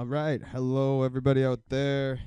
All right. Hello, everybody out there.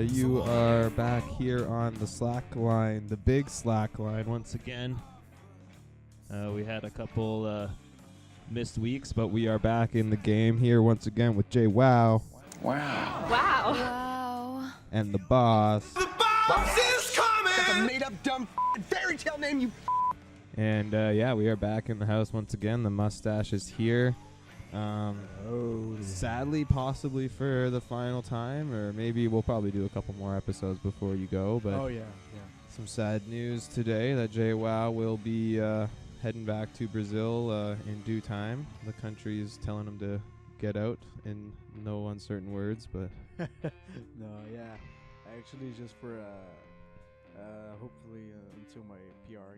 You are back here on the slack line, the big slack line once again. We had a couple missed weeks, but we are back in the game here once again with Jay Wow. Wow. And the boss. The boss is coming! That's a made-up dumb fairy tale name, you. And yeah, we are back in the house once again. The mustache is here. Sadly, possibly for the final time, or maybe we'll probably do a couple more episodes before you go. But some sad news today that JWoww will be heading back to Brazil in due time. The country is telling him to get out in no uncertain words, but actually just for hopefully until my PR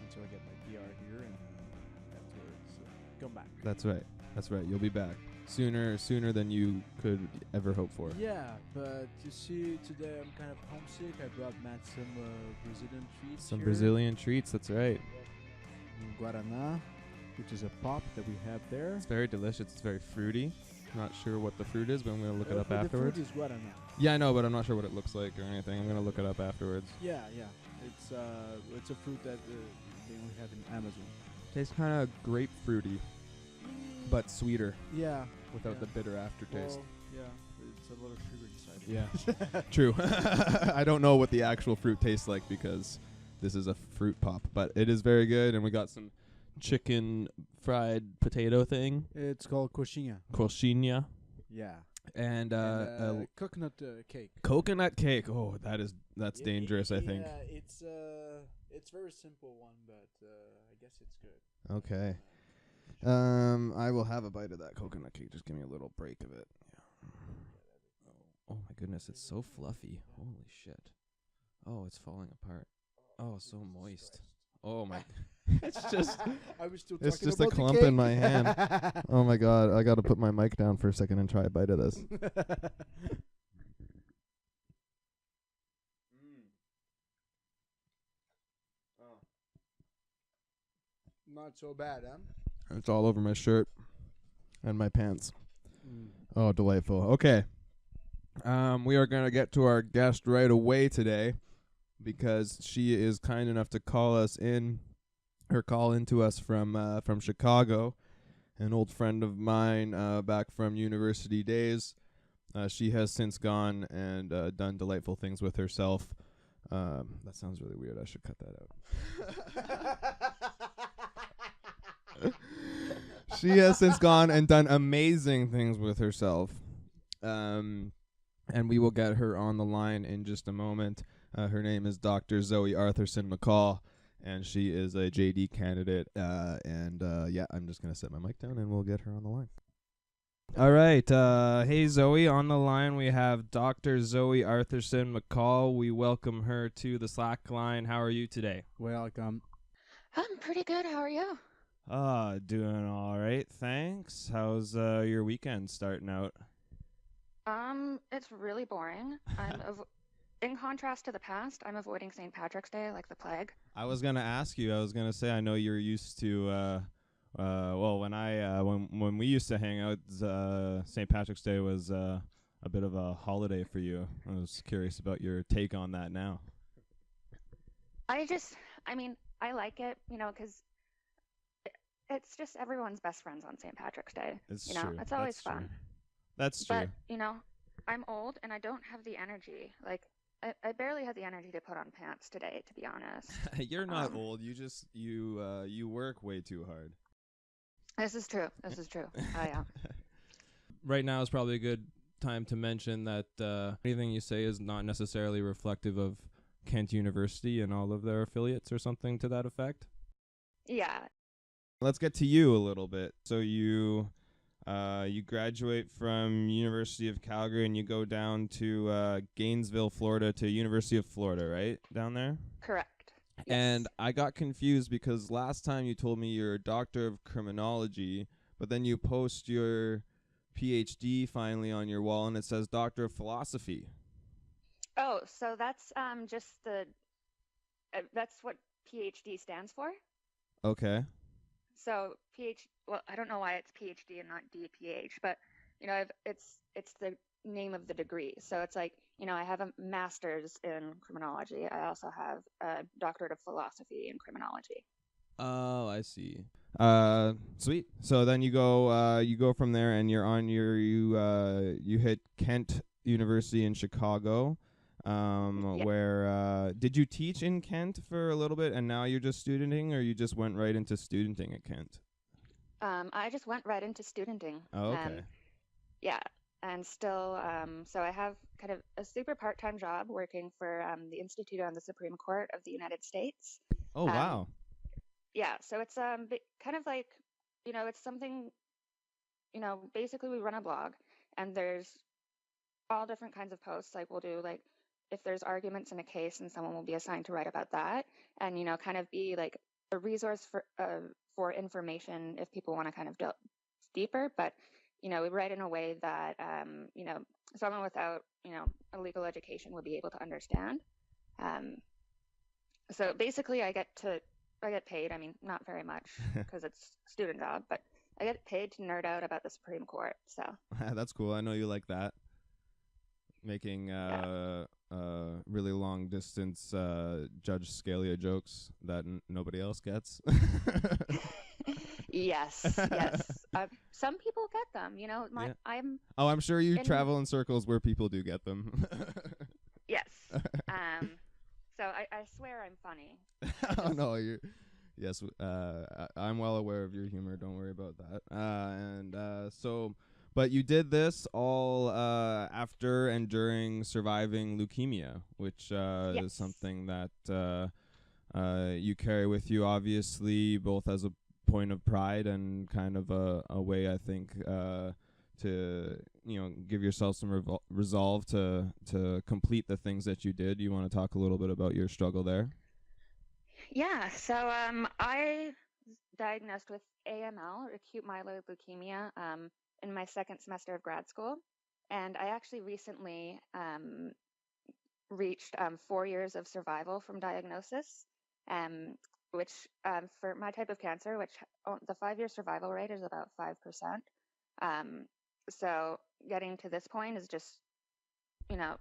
until I get my PR here and afterwards come back. That's right. You'll be back sooner than you could ever hope for. Yeah, but you see, today I'm kind of homesick. I brought Matt some Brazilian treats. Some here. Brazilian treats. That's right. Guaraná, which is a pop that we have there. It's very delicious. It's very fruity. Not sure what the fruit is, but I'm gonna look it up afterwards. The fruit is Guaraná. Yeah, I know, but I'm not sure what it looks like or anything. I'm gonna look it up afterwards. Yeah. It's a fruit that they only have in Amazon. Tastes kind of grapefruity, but sweeter. Yeah. Without the bitter aftertaste. Well, it's a little sugar inside. Yeah. True. I don't know what the actual fruit tastes like because this is a fruit pop, but it is very good. And we got some chicken fried potato thing. It's called coxinha. Coxinha. Yeah. And coconut cake. Coconut cake. Oh, that's dangerous, I think. Yeah, it's very simple one, but I guess it's good. Okay. I will have a bite of that coconut cake. Just give me a little break of it. Yeah. Oh my goodness, it's so fluffy. Holy shit. Oh, it's falling apart. Oh, so moist. Oh my. It's just I was still it's talking just a about the clump cake. in my hand. Oh my god, I got to put my mic down for a second and try a bite of this. Not so bad, huh? It's all over my shirt and my pants. Oh, delightful. Okay. We are going to get to our guest right away today because she is kind enough to call into us from Chicago, an old friend of mine back from university days. She has since gone and done delightful things with herself. That sounds really weird. I should cut that out. She has since gone and done amazing things with herself. And we will get her on the line in just a moment. Her name is Dr. Zoe Arthurson-McColl, and she is a JD candidate. I'm just going to set my mic down, and we'll get her on the line. All right. Hey, Zoe. On the line, we have Dr. Zoe Arthurson-McColl. We welcome her to the Slack line. How are you today? Welcome. I'm pretty good. How are you? Doing all right, thanks. How's your weekend starting out? It's really boring. In contrast to the past, I'm avoiding St. Patrick's Day like the plague. I was gonna ask you. I was gonna say I know you're used to. When we used to hang out, St. Patrick's Day was a bit of a holiday for you. I was curious about your take on that now. I mean, I like it, you know, because it's just everyone's best friends on St. Patrick's Day. It's You know, true. it's always That's true. fun. That's But, true. you know, I'm old and I don't have the energy. Like, I barely had the energy to put on pants today, to be honest. You're not Um, old. You just you work way too hard. this is true. This is true. Yeah. Right now is probably a good time to mention that anything you say is not necessarily reflective of Kent University and all of their affiliates or something to that effect. Yeah. Let's get to you a little bit. So you graduate from University of Calgary and you go down to Gainesville, Florida, to University of Florida, right? Down there? Correct. Yes. And I got confused because last time you told me you're a doctor of criminology, but then you post your PhD finally on your wall and it says doctor of philosophy. Oh, so that's just that's what PhD stands for. Okay. So well, I don't know why it's PhD and not DPH, but you know, it's the name of the degree. So it's like, you know, I have a master's in criminology. I also have a doctorate of philosophy in criminology. Oh, I see. Sweet. So then you go from there and you're on you hit Kent University in Chicago. Yeah. Where did you teach in Kent for a little bit and now you're just studenting, or you just went right into studenting at Kent? I just went right into studenting. Oh, okay. Yeah, and still, so I have kind of a super part-time job working for the Institute on the Supreme Court of the United States. Oh, wow. Yeah, so it's kind of like, you know, it's something, you know, basically we run a blog and there's all different kinds of posts. Like we'll do like if there's arguments in a case and someone will be assigned to write about that, and you know, kind of be like a resource for information if people want to kind of delve deeper. But you know, we write in a way that you know, someone without, you know, a legal education would be able to understand. Um, so basically, I get paid. I mean, not very much because it's a student job, but I get paid to nerd out about the Supreme Court. So That's cool. I know you like that. Making really long distance Judge Scalia jokes that nobody else gets. yes, yes. Some people get them. You know, Yeah. I'm. Oh, I'm sure you travel in circles where people do get them. Yes. So I swear I'm funny. Oh no, you're. Yes, I'm well aware of your humor. Don't worry about that. But you did this all after and during surviving leukemia, which Yes. is something that you carry with you, obviously, both as a point of pride and kind of a way, I think, to give yourself some resolve to complete the things that you did. You want to talk a little bit about your struggle there? Yeah. So I was diagnosed with AML, acute myeloid leukemia, in my second semester of grad school, and I actually recently reached 4 years of survival from diagnosis, which for my type of cancer, which the 5-year survival rate is about 5%. So getting to this point is just, you know,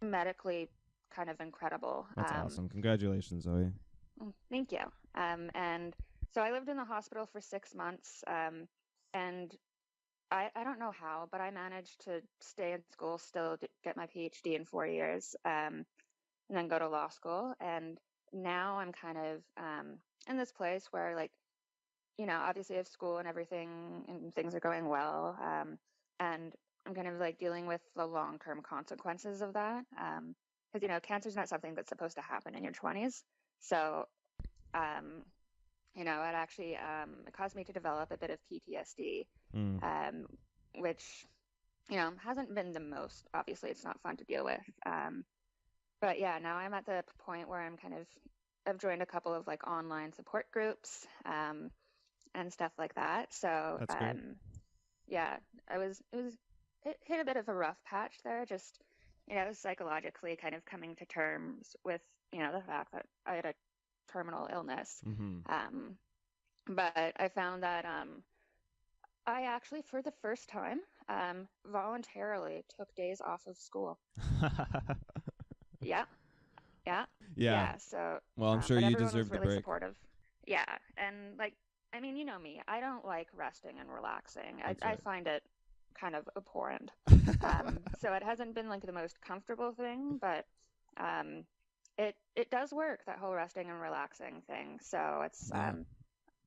medically kind of incredible. That's awesome. Congratulations, Zoe. Thank you. And so I lived in the hospital for 6 months, and I don't know how, but I managed to stay in school, still get my PhD in 4 years, and then go to law school. And now I'm kind of in this place where, like, you know, obviously I have school and everything, and things are going well. And I'm kind of like dealing with the long-term consequences of that. Because, you know, cancer is not something that's supposed to happen in your 20s. So, you know, it actually it caused me to develop a bit of PTSD, which, you know, hasn't been the most, obviously it's not fun to deal with. But yeah, now I'm at the point where I've joined a couple of like online support groups and stuff like that. So That's great. yeah, it hit a bit of a rough patch there, just, you know, psychologically kind of coming to terms with, you know, the fact that I had a terminal illness. But I found that I actually, for the first time, voluntarily took days off of school. Yeah. Yeah. Yeah. So, Well, I'm sure but you everyone was deserve the really break. supportive. Yeah, and like, I mean, you know me. I don't like resting and relaxing. That's I right. find it kind of abhorrent. So it hasn't been like the most comfortable thing, but it does work, that whole resting and relaxing thing. So it's Yeah.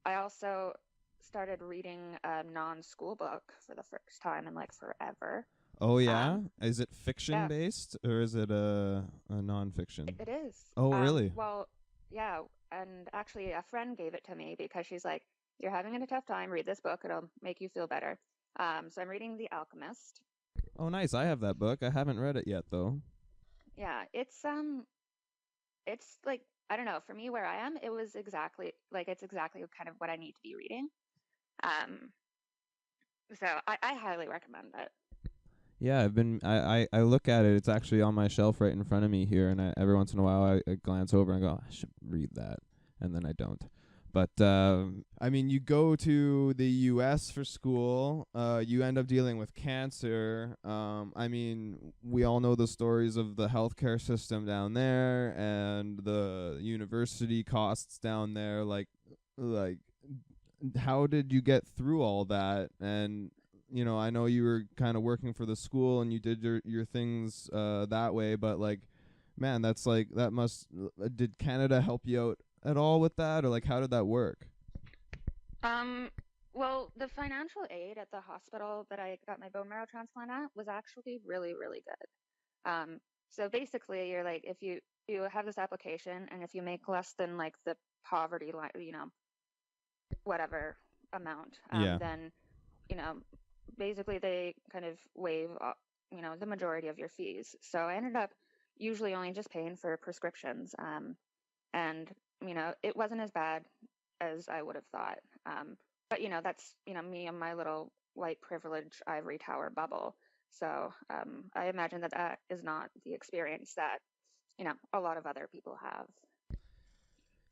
I also started reading a non-school book for the first time in like forever. Oh yeah? Is it Yeah, fiction based or is it a non-fiction? it is. Oh really? Well, yeah, and actually a friend gave it to me because she's like, "You're having a tough time, read this book, it'll make you feel better." So I'm reading The Alchemist. Oh nice. I have that book. I haven't read it yet though. Yeah, it's like, I don't know, for me where I am, it was exactly like it's exactly kind of what I need to be reading. Um, so I highly recommend it. Yeah, I look at it. It's actually on my shelf right in front of me here, and every once in a while I glance over and go, I should read that, and then I don't. But I mean, you go to the U.S. for school. You end up dealing with cancer. I mean, we all know the stories of the healthcare system down there and the university costs down there. Like, how did you get through all that? And I know you were kind of working for the school and you did your things that way, but like, man, that's like that must did Canada help you out at all with that, or like how did that work? Um, well, the financial aid at the hospital that I got my bone marrow transplant at was actually really, really good. So basically, you're like, if you have this application, and if you make less than like the poverty line, whatever amount, Yeah. then you know, basically they kind of waive, the majority of your fees. So I ended up usually only just paying for prescriptions, and it wasn't as bad as I would have thought. But that's me and my little white privilege ivory tower bubble. So I imagine that that is not the experience that a lot of other people have.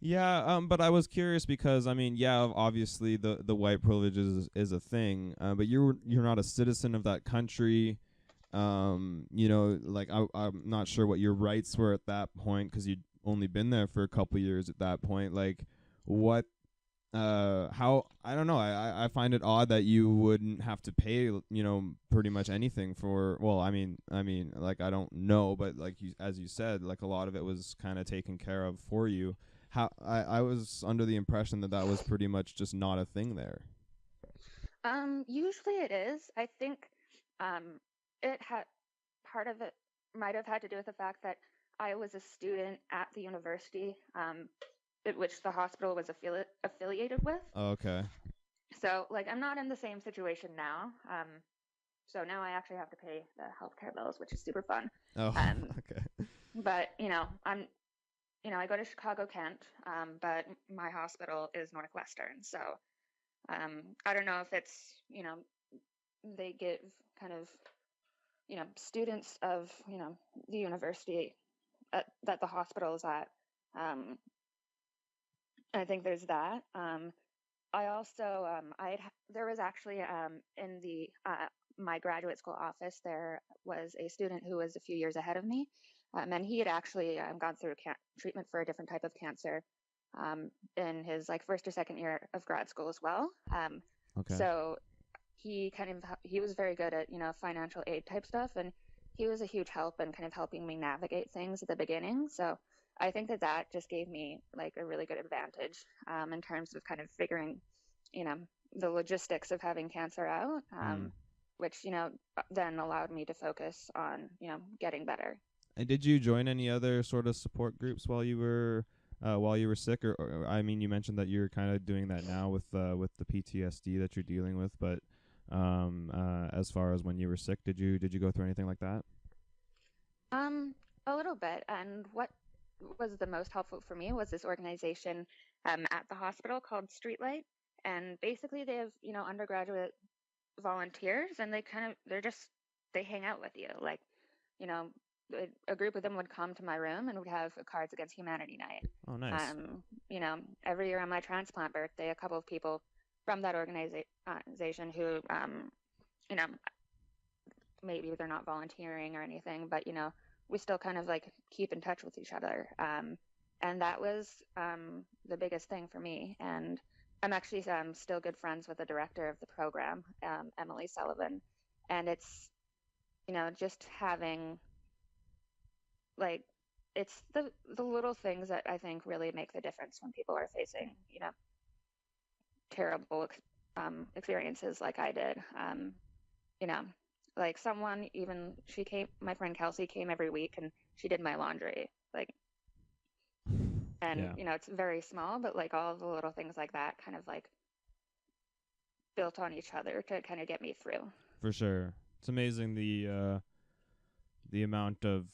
Yeah, but I was curious because I mean, yeah, obviously the white privilege is a thing, but you're not a citizen of that country. Like I'm not sure what your rights were at that point because you'd only been there for a couple years at that point. Like, what, how I don't know. I find it odd that you wouldn't have to pay, pretty much anything for. Well, I mean, like I don't know, but like as you said, like a lot of it was kind of taken care of for you. How I was under the impression that that was pretty much just not a thing there. Usually it is. I think it had part of it might have had to do with the fact that I was a student at the university, which the hospital was affiliated with. Okay. So, like, I'm not in the same situation now. So now I actually have to pay the healthcare bills, which is super fun. Oh, Um, okay. but I go to Chicago Kent, but my hospital is Northwestern. So I don't know if it's they give kind of students of the university that the hospital is at. Um, I think there's that. I also there was actually in the my graduate school office there was a student who was a few years ahead of me, and he had actually gone through treatment for a different type of cancer in his like first or second year of grad school as well. Okay. So he was very good at financial aid type stuff, and he was a huge help in kind of helping me navigate things at the beginning. So I think that that just gave me like a really good advantage in terms of kind of figuring, you know, the logistics of having cancer out, which, then allowed me to focus on, getting better. And did you join any other sort of support groups while you were sick, or I mean, you mentioned that you're kind of doing that now with the PTSD that you're dealing with, but as far as when you were sick, did you go through anything like that? A little bit. And what was the most helpful for me was this organization at the hospital called Streetlight. And basically they have, undergraduate volunteers, and they hang out with you. Like, you know, a group of them would come to my room and we'd have a Cards Against Humanity night. Oh, nice. Every year on my transplant birthday, a couple of people from that organization who, maybe they're not volunteering or anything, but, we still kind of like keep in touch with each other. And that was the biggest thing for me. And I'm actually still good friends with the director of the program, Emily Sullivan. And it's, just having like, it's the little things that I think really make the difference when people are facing, terrible experiences like I did. You know, like someone even my friend Kelsey came every week and she did my laundry. Like, and Yeah. it's very small, but like all the little things like that kind of like built on each other to kind of get me through. For sure. It's amazing the amount of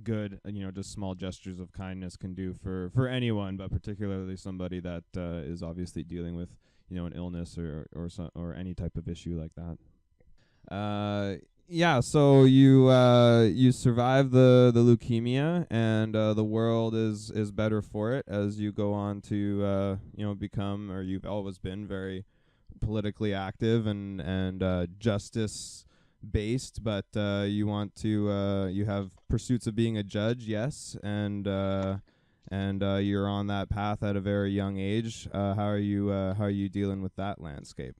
good, just small gestures of kindness can do for anyone, but particularly somebody that is obviously dealing with, an illness or any type of issue like that. Yeah, so you survive the leukemia, and the world is better for it as you go on to become, or you've always been very politically active and justice based, but you want to you have pursuits of being a judge, yes, and you're on that path at a very young age. How are you dealing with that landscape?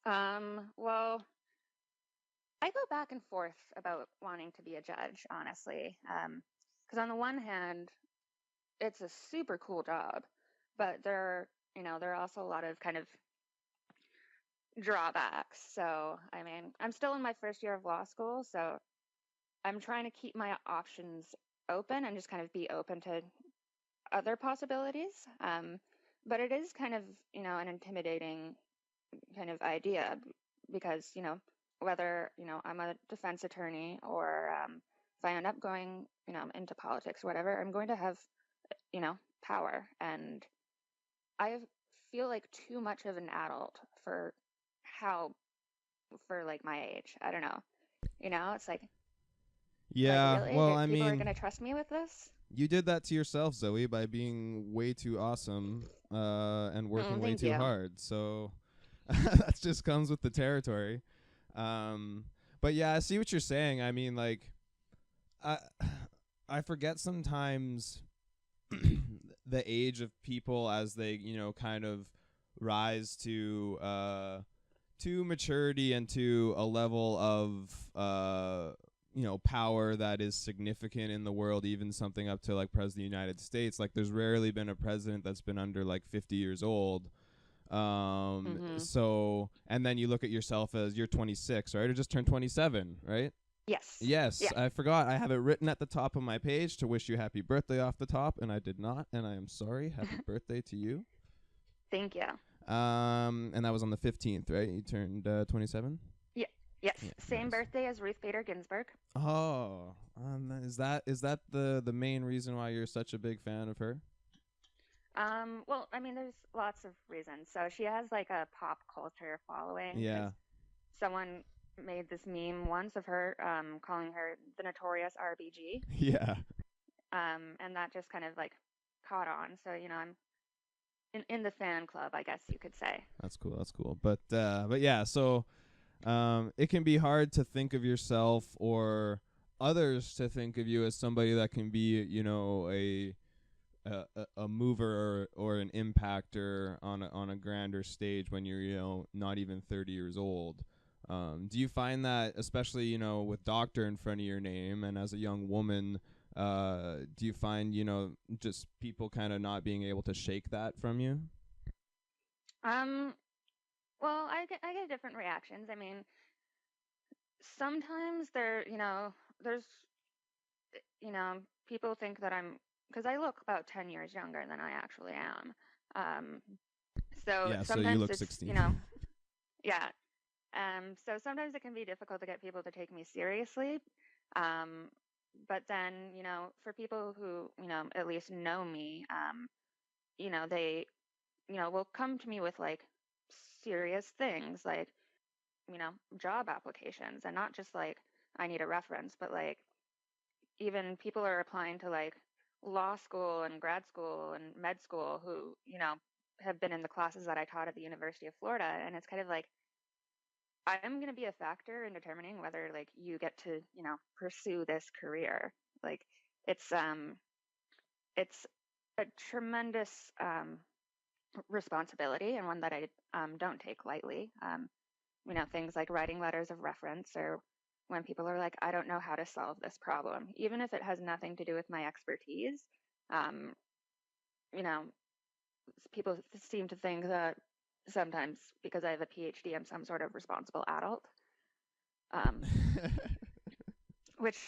Well, I go back and forth about wanting to be a judge, honestly. Because on the one hand, it's a super cool job, but there are also a lot of kind of drawbacks. So, I mean, I'm still in my first year of law school, so I'm trying to keep my options open and just kind of be open to other possibilities. But it is kind of, an intimidating kind of idea because, whether, I'm a defense attorney or if I end up going, into politics or whatever, I'm going to have, power. And I feel like too much of an adult for like my age. I don't know. It's like Yeah, really? well, I People are mean, going to trust me with this? You did that to yourself, Zoe, by being way too awesome and working way Thank too you. hard. So that just comes with the territory. But yeah, I see what you're saying. I mean, like, I I forget sometimes the age of people as they, kind of rise to maturity and to a level of power that is significant in the world, even something up to like President of the United States. Like, there's rarely been a president that's been under like 50 years old. So, and then you look at yourself as you're 26, right? Or just turned 27, right? Yes. Yes, Yeah. I forgot. I have it written at the top of my page to wish you happy birthday off the top, and I did not, and I am sorry. Happy birthday to you. Thank you. And that was on the 15th, right? You turned 27? Yeah. Yes. Yeah, Same nice. birthday as Ruth Bader Ginsburg. Oh, is that the main reason why you're such a big fan of her? Well, I mean, there's lots of reasons. So she has like a pop culture following. Yeah. Someone made this meme once of her calling her the notorious RBG. Yeah. And that just kind of like caught on. So, I'm in the fan club, I guess you could say. That's cool. That's cool. But yeah, so it can be hard to think of yourself or others to think of you as somebody that can be, a mover or an impactor on a grander stage when you're, not even 30 years old. Do you find that, especially, with doctor in front of your name and as a young woman, do you find, just people kind of not being able to shake that from you? Well, I get different reactions. I mean, sometimes there's people think that because I look about 10 years younger than I actually am. So Yeah, so you sometimes look it's, 16. yeah. So sometimes it can be difficult to get people to take me seriously. But then, for people who, at least know me, they, will come to me with like serious things like, job applications, and not just like I need a reference, but like even people are applying to like law school and grad school and med school who, have been in the classes that I taught at the University of Florida. And it's kind of like, I'm going to be a factor in determining whether like you get to, pursue this career. Like it's it's a tremendous responsibility, and one that I don't take lightly. Things like writing letters of reference, or when people are like, I don't know how to solve this problem, even if it has nothing to do with my expertise. Um, you know, People seem to think that sometimes because I have a PhD, I'm some sort of responsible adult. Which,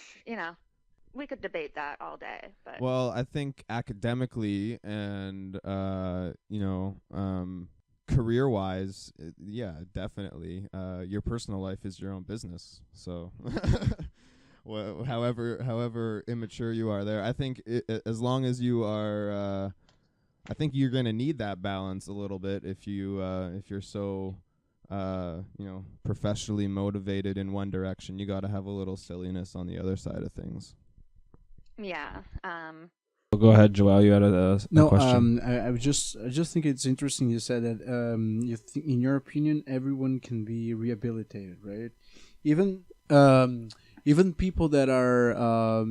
we could debate that all day. But Well, I think academically and career-wise, yeah, definitely. Your personal life is your own business. So, however immature you are there, I think as long as you are, I think you're gonna need that balance a little bit if you're so professionally motivated in one direction. You got to have a little silliness on the other side of things. yeah. Go ahead, Joelle. You had a question. I just think it's interesting you said that you think, in your opinion, everyone can be rehabilitated, right? Even people that are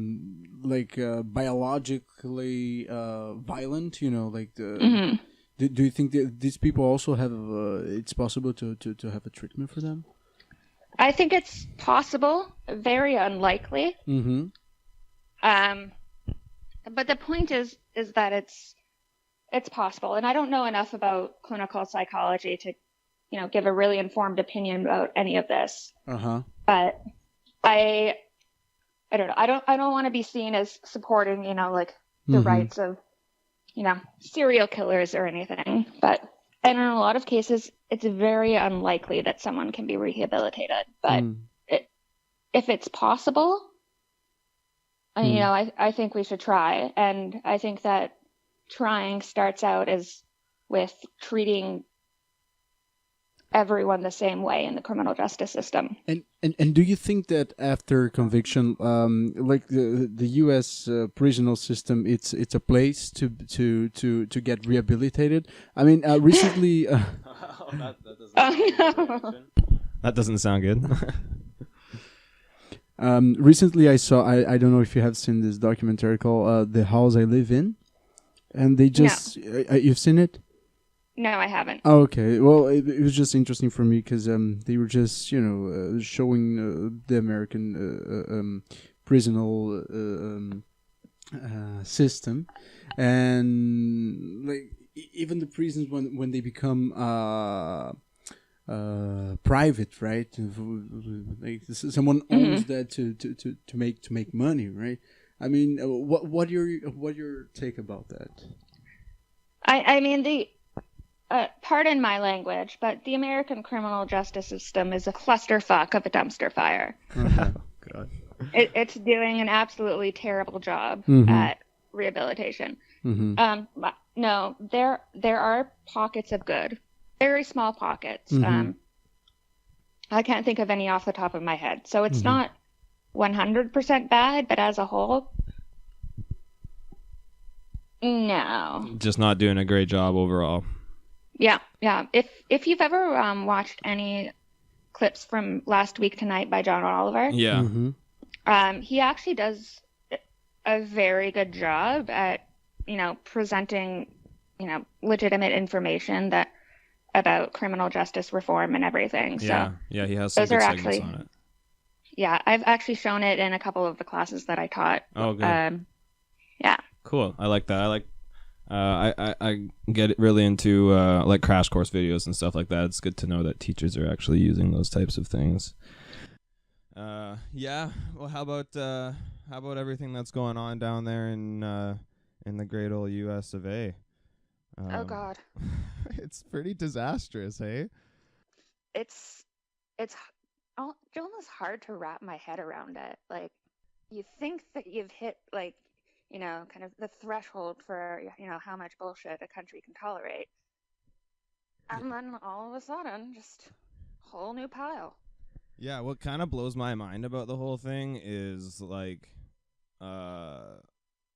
biologically violent, like the. Mhm. Do you think that these people also have? It's possible to have a treatment for them? I think it's possible, very unlikely. Mm-hmm. But the point is that it's possible, and I don't know enough about clinical psychology to, give a really informed opinion about any of this. But I don't know. I don't want to be seen as supporting, the rights of, serial killers or anything. And in a lot of cases, it's very unlikely that someone can be rehabilitated. But if it's possible, I think we should try. And I think that trying starts out as with treating everyone the same way in the criminal justice system. And do you think that after conviction, like the U.S. Prisonal system, it's a place to get rehabilitated? I mean, recently. That doesn't sound good. Recently, I saw. I don't know if you have seen this documentary called "The House I Live In," and they just. No. You've seen it? No, I haven't. Oh, okay. Well, it was just interesting for me because they were just showing the American prisonal system, and like even the prisons when they become private, right? Like someone owns that to make money, right? I mean, what your take about that? I mean pardon my language, but the American criminal justice system is a clusterfuck of a dumpster fire. Oh, God. It's doing an absolutely terrible job at rehabilitation. No, there are pockets of good, very small pockets. I can't think of any off the top of my head, so it's not 100% bad, but as a whole, no. Just not doing a great job overall. Yeah. If you've ever watched any clips from Last Week Tonight by John Oliver, he actually does a very good job at presenting legitimate information about criminal justice reform and everything. Yeah, he has some good segments on it. Yeah, I've actually shown it in a couple of the classes that I taught. Oh, good. Yeah. Cool. I like that. I get really into like crash course videos and stuff like that. It's good to know that teachers are actually using those types of things. Yeah. Well, how about everything that's going on down there in the great old U.S. of A? Oh God. It's pretty disastrous, hey? It's almost hard to wrap my head around it. Like, you think that you've hit kind of the threshold for, how much bullshit a country can tolerate. And then all of a sudden, just whole new pile. Yeah, what kind of blows my mind about the whole thing is, like,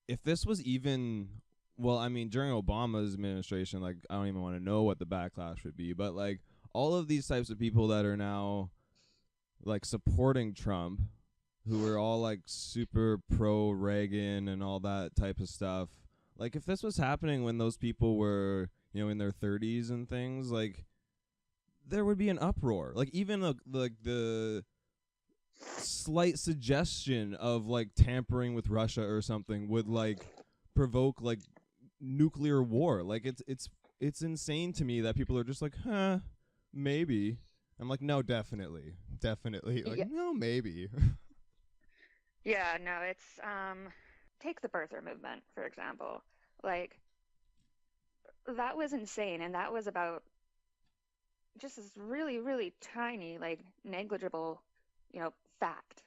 if this was even, well, I mean, during Obama's administration, like, I don't even want to know what the backlash would be, but, like, all of these types of people that are now like supporting Trump, who were all like super pro Reagan and all that type of stuff. Like if this was happening when those people were, you know, in their 30s and things, like there would be an uproar. Like even the slight suggestion of like tampering with Russia or something would like provoke like nuclear war. Like it's insane to me that people are just like, huh, maybe. I'm like, no, definitely. Like, Yeah. no, maybe. Yeah, no, it's take the birther movement, for example. Like that was insane, and that was about just this really, really tiny, like negligible, fact.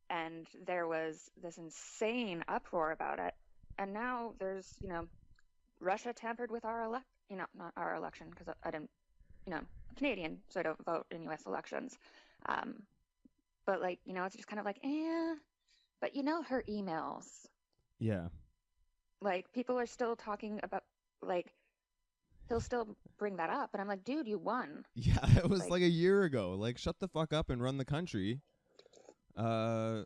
And there was this insane uproar about it. And now there's, Russia tampered with our not our election, because I didn't, Canadian, so I don't vote in U.S. elections. But like, it's just kind of like, but her emails. Yeah. Like people are still talking about, like, he'll still bring that up, and I'm like, dude, you won. Yeah, it was like a year ago. Like, shut the fuck up and run the country. Oh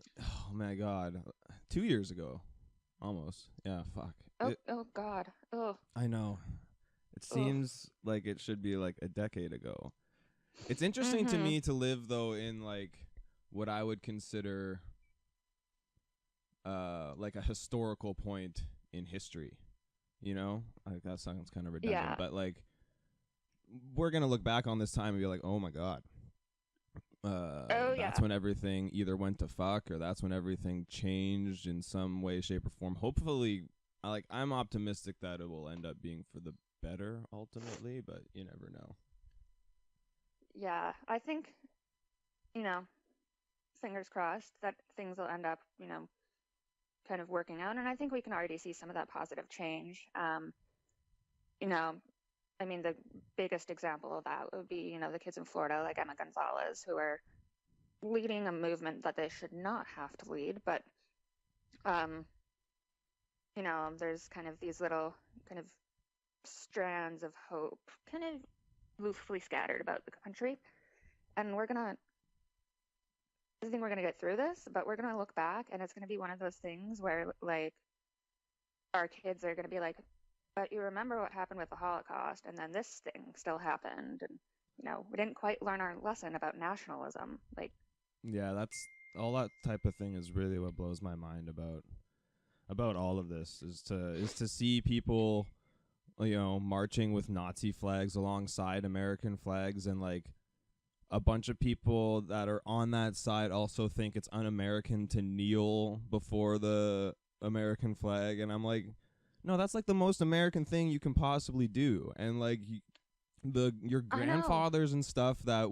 my God, 2 years ago, almost. Yeah, fuck. Oh God. Oh. I know. It seems like it should be like a decade ago. It's interesting to me to live though in like what I would consider like a historical point in history. You know, like that sounds kind of redundant, but like we're gonna look back on this time and be like, oh my God. That's when everything either went to fuck or that's when everything changed in some way, shape, or form. Hopefully, I'm optimistic that it will end up being for the better ultimately, but you never know. Yeah, I think, fingers crossed that things will end up, kind of working out. And I think we can already see some of that positive change. I mean, the biggest example of that would be, the kids in Florida, like Emma Gonzalez, who are leading a movement that they should not have to lead. But, there's kind of these little kind of strands of hope kind of loosely scattered about the country. And I think we're going to get through this, but we're going to look back and it's going to be one of those things where, like, our kids are going to be like, but you remember what happened with the Holocaust, and then this thing still happened, and we didn't quite learn our lesson about nationalism. Like, yeah, that's all. That type of thing is really what blows my mind about all of this is to see people, marching with Nazi flags alongside American flags, and like a bunch of people that are on that side also think it's un-American to kneel before the American flag, and I'm like, no, that's like the most American thing you can possibly do. And like your grandfathers and stuff that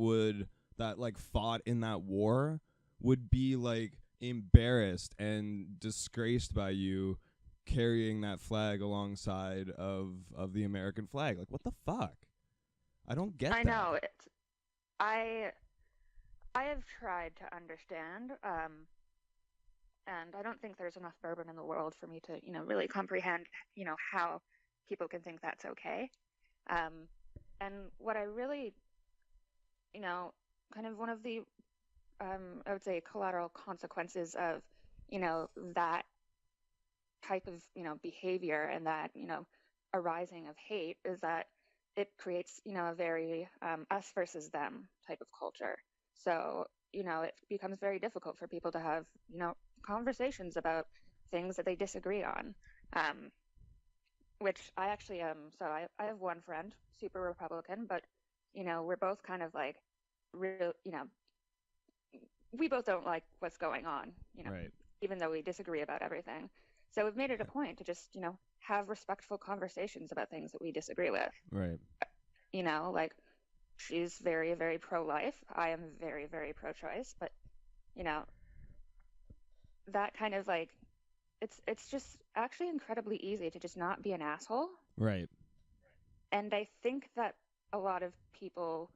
fought in that war would be like embarrassed and disgraced by you carrying that flag alongside of the American flag. Like, what the fuck? I don't get that. I know it. I have tried to understand, and I don't think there's enough bourbon in the world for me to, really comprehend, how people can think that's okay. And what I really, kind of one of the, I would say, collateral consequences of, that type of, behavior and that, arising of hate is that it creates, a very us versus them type of culture. So, it becomes very difficult for people to have, conversations about things that they disagree on, which I actually so I have one friend, super Republican, but we're both kind of like real, we both don't like what's going on, right. Even though we disagree about everything. So we've made it a point to just have respectful conversations about things that we disagree with, right? Like she's very, very pro-life, I am very, very pro-choice, but that kind of like it's just actually incredibly easy to just not be an asshole. Right. And I think that a lot of people,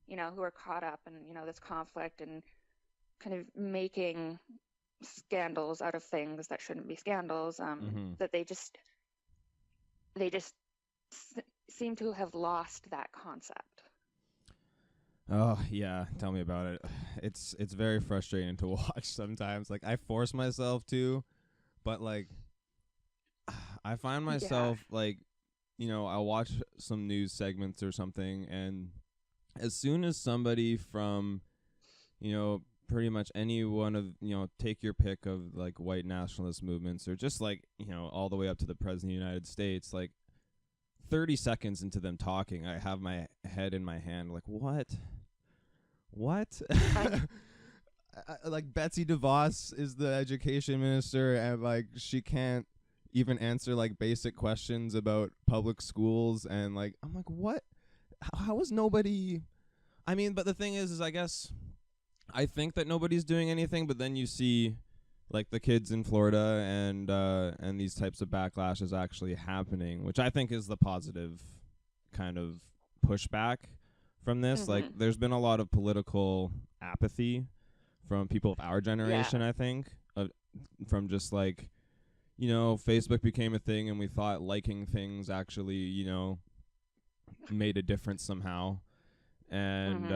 who are caught up in, this conflict and kind of making scandals out of things that shouldn't be scandals, that they just seem to have lost that concept. Oh yeah, tell me about it. It's very frustrating to watch sometimes. Like I force myself to, but like I find myself like, I'll watch some news segments or something, and as soon as somebody from, pretty much any one of, take your pick of like white nationalist movements or just like, all the way up to the president of the United States, like 30 seconds into them talking, I have my head in my hand like, what? Like Betsy DeVos is the education minister, and like she can't even answer like basic questions about public schools, and like I'm like, what? How is nobody? I mean, but the thing is I guess I think that nobody's doing anything, but then you see like the kids in Florida and these types of backlashes actually happening, which I think is the positive kind of pushback from this. Like there's been a lot of political apathy from people of our generation, I think, from just like, Facebook became a thing and we thought liking things actually, made a difference somehow. And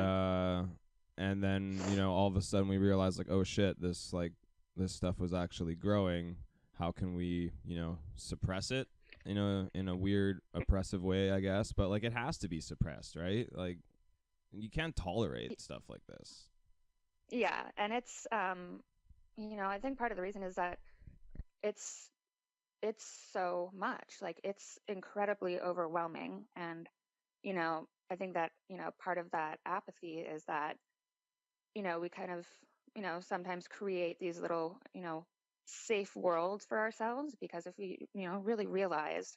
then, all of a sudden we realized like, oh shit, this stuff was actually growing. How can we, suppress it, in a weird oppressive way, I guess. But like it has to be suppressed, right? Like you can't tolerate stuff like this. Yeah, and it's I think part of the reason is that it's so much. Like it's incredibly overwhelming, and I think that part of that apathy is that we kind of sometimes create these little safe worlds for ourselves, because if we really realized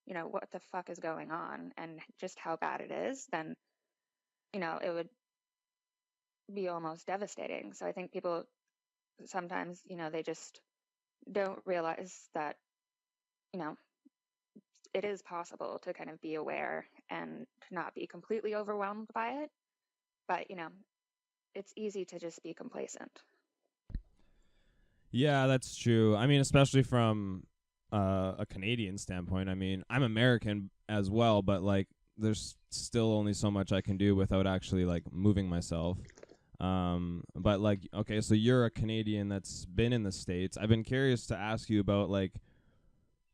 what the fuck is going on and just how bad it is, then it would be almost devastating. So I think people sometimes, they just don't realize that, it is possible to kind of be aware and to not be completely overwhelmed by it. But, it's easy to just be complacent. Yeah, that's true. I mean, especially from a Canadian standpoint. I mean, I'm American as well, but like there's still only so much I can do without actually like moving myself. But like, okay, so you're a Canadian that's been in the States. I've been curious to ask you about like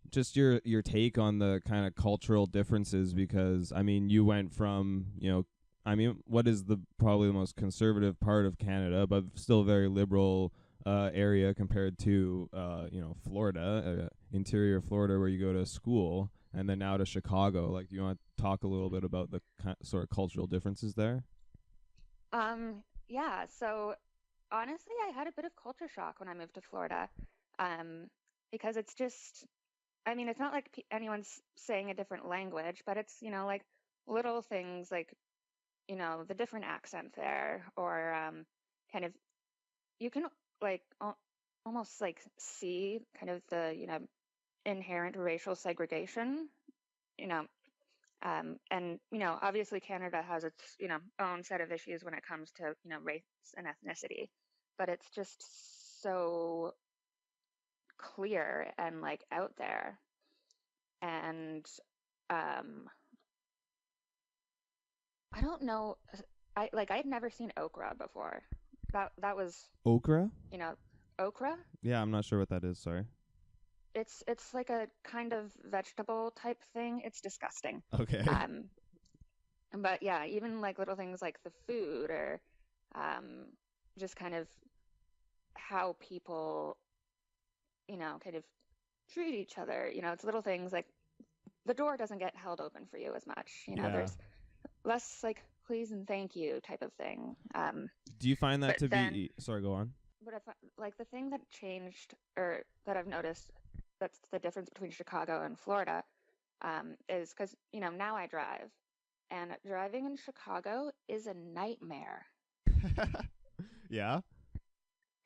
just your take on the kind of cultural differences, because I mean, you went from, what is probably the most conservative part of Canada, but still very liberal area compared to Florida, interior Florida, where you go to school, and then now to Chicago. Like, do you want to talk a little bit about the sort of cultural differences there? Yeah, so honestly, I had a bit of culture shock when I moved to Florida, because it's just, I mean, it's not like anyone's saying a different language, but it's, like little things like, the different accent there, or kind of, you can like almost like see kind of the, inherent racial segregation, you know, and obviously Canada has its own set of issues when it comes to race and ethnicity, but it's just so clear and like out there. And I don't know, I'd never seen okra before. That was Okra? okra. Yeah, I'm not sure what that is. Sorry. It's like a kind of vegetable type thing. It's disgusting. Okay. But yeah, even like little things like the food, or just kind of how people, kind of treat each other. It's little things like the door doesn't get held open for you as much. Yeah. There's less like please and thank you type of thing. Do you find that to be? Sorry, go on. But if like the thing that changed, or that I've noticed, that's the difference between Chicago and Florida, is because now I drive, and driving in Chicago is a nightmare. Yeah.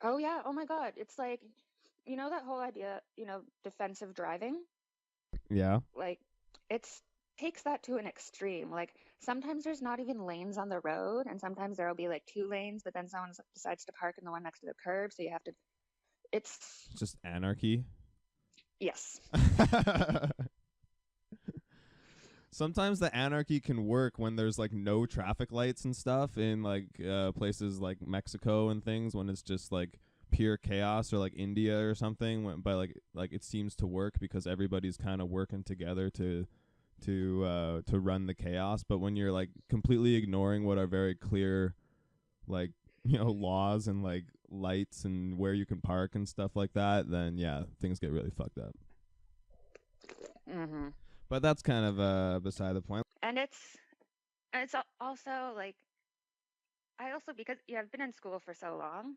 Oh yeah. Oh my God. It's like, that whole idea, defensive driving. Yeah. Like takes that to an extreme. Like sometimes there's not even lanes on the road, and sometimes there'll be like 2 lanes, but then someone decides to park in the one next to the curb, so you have to. It's just anarchy. Yes. sometimes the anarchy can work when there's like no traffic lights and stuff in like places like Mexico and things, when it's just like pure chaos, or like India or something, but like it seems to work because everybody's kind of working together to run the chaos. But when you're like completely ignoring what are very clear, like, laws and like lights and where you can park and stuff like that, then yeah, things get really fucked up. Mm-hmm. But that's kind of beside the point. And it's also like, I also, because I've been in school for so long,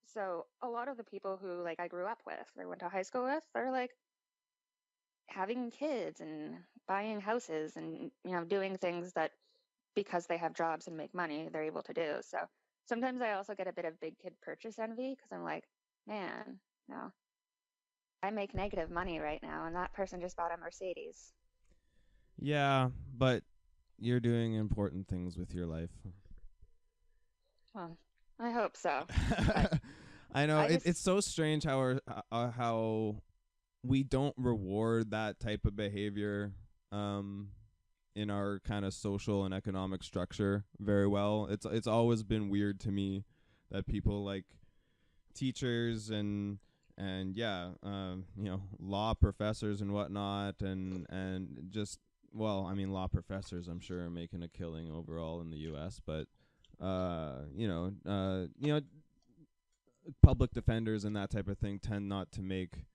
so a lot of the people who like I grew up with or went to high school with, they're like having kids and buying houses and doing things that, because they have jobs and make money, they're able to do. So sometimes I also get a bit of big kid purchase envy, because I'm like, man, no, I make negative money right now, and that person just bought a Mercedes. Yeah, but you're doing important things with your life. Well, I hope so. I know I it's so strange how we don't reward that type of behavior in our kind of social and economic structure very well. It's always been weird to me that people like teachers and law professors and whatnot, and just, well, I mean, law professors I'm sure are making a killing overall in the US, but public defenders and that type of thing tend not to make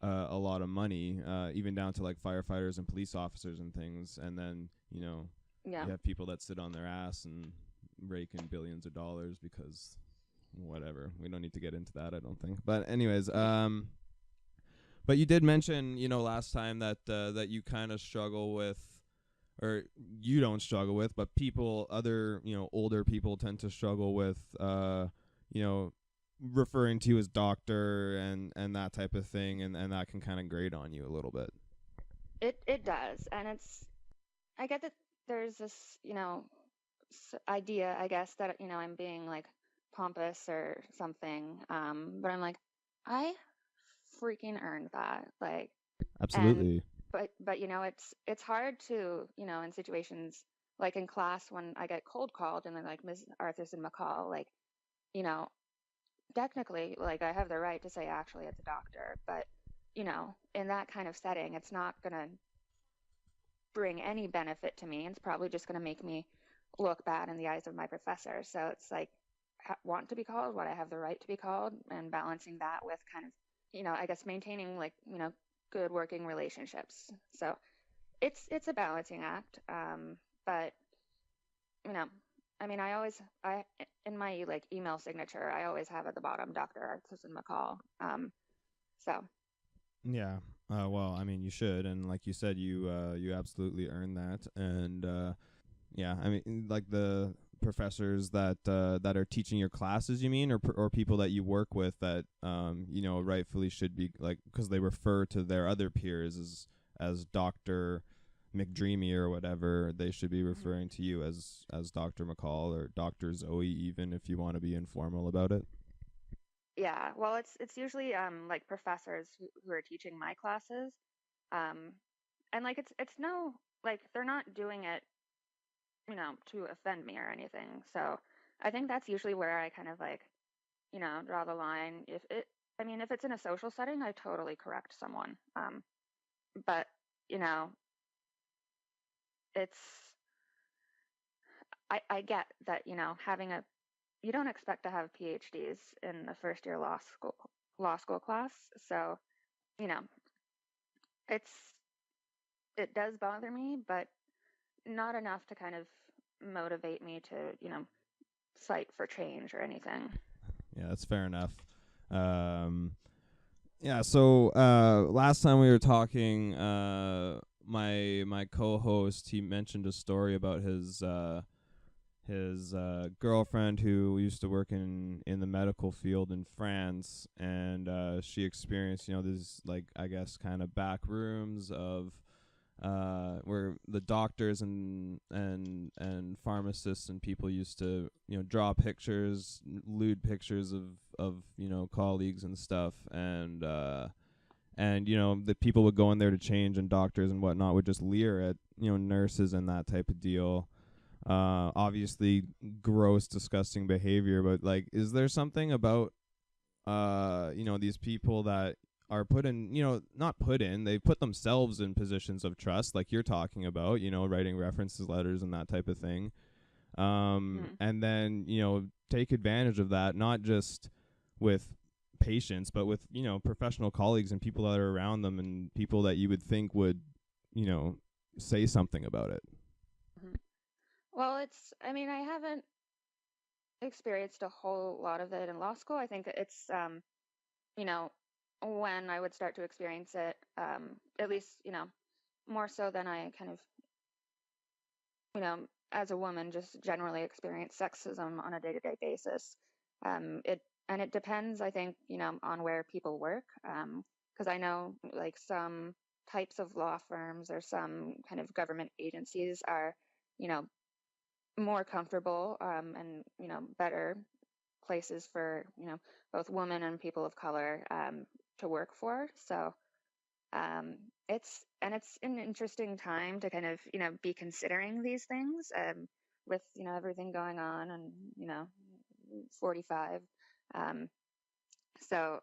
a lot of money, even down to like firefighters and police officers and things. And then, you have people that sit on their ass and rake in billions of dollars because whatever. We don't need to get into that, I don't think. But anyways, but you did mention, last time that that you kind of struggle with, or you don't struggle with, but other older people tend to struggle with, referring to you as doctor and that type of thing, and that can kind of grate on you a little bit. It does, and I get that there's this idea, I guess, that I'm being like pompous or something, but I'm like, I freaking earned that, like. Absolutely. But it's hard to in situations like in class when I get cold called and they're like, Ms. Arthurson-McColl, like, technically, like, I have the right to say actually it's a doctor, but in that kind of setting, it's not gonna bring any benefit to me. It's probably just gonna make me look bad in the eyes of my professor. So it's like, want to be called what I have the right to be called, and balancing that with kind of I guess maintaining like good working relationships. So it's a balancing act, but I mean, I in my like email signature, I always have at the bottom Dr. Arthurson-McColl. So yeah, well, I mean, you should, and like you said, you absolutely earned that. And yeah, I mean, like the professors that are teaching your classes, you mean, or people that you work with that rightfully should be, like, because they refer to their other peers as Dr. McDreamy or whatever, they should be referring to you as Dr. McColl or Dr. Zoe, even if you want to be informal about it. Yeah, well, it's usually like professors who are teaching my classes, and like it's no, like, they're not doing it to offend me or anything. So I think that's usually where I kind of like draw the line. If it's in a social setting, I totally correct someone, but it's I get that having you don't expect to have PhDs in the first year law school class. So it does bother me, but not enough to kind of motivate me to fight for change or anything. Yeah, that's fair enough. Yeah, so last time we were talking, my co-host, he mentioned a story about his girlfriend who used to work in the medical field in France, and she experienced these, like, I guess, kind of back rooms of where the doctors and pharmacists and people used to draw pictures, lewd pictures of colleagues and stuff, and And, the people would go in there to change, and doctors and whatnot would just leer at, nurses and that type of deal. Obviously gross, disgusting behavior, but like, is there something about, these people that are put in, not put in, they put themselves in positions of trust, like you're talking about, writing references letters and that type of thing. And then, take advantage of that, not just with patients, but with, professional colleagues and people that are around them and people that you would think would, say something about it. Well, I haven't experienced a whole lot of it in law school. I think it's, when I would start to experience it, at least, more so than I kind of, as a woman, just generally experience sexism on a day-to-day basis. It depends, I think, on where people work. Because I know, like, some types of law firms or some kind of government agencies are, more comfortable and, better places for, both women and people of color to work for. So it's an interesting time to kind of, be considering these things with, everything going on and, 45. So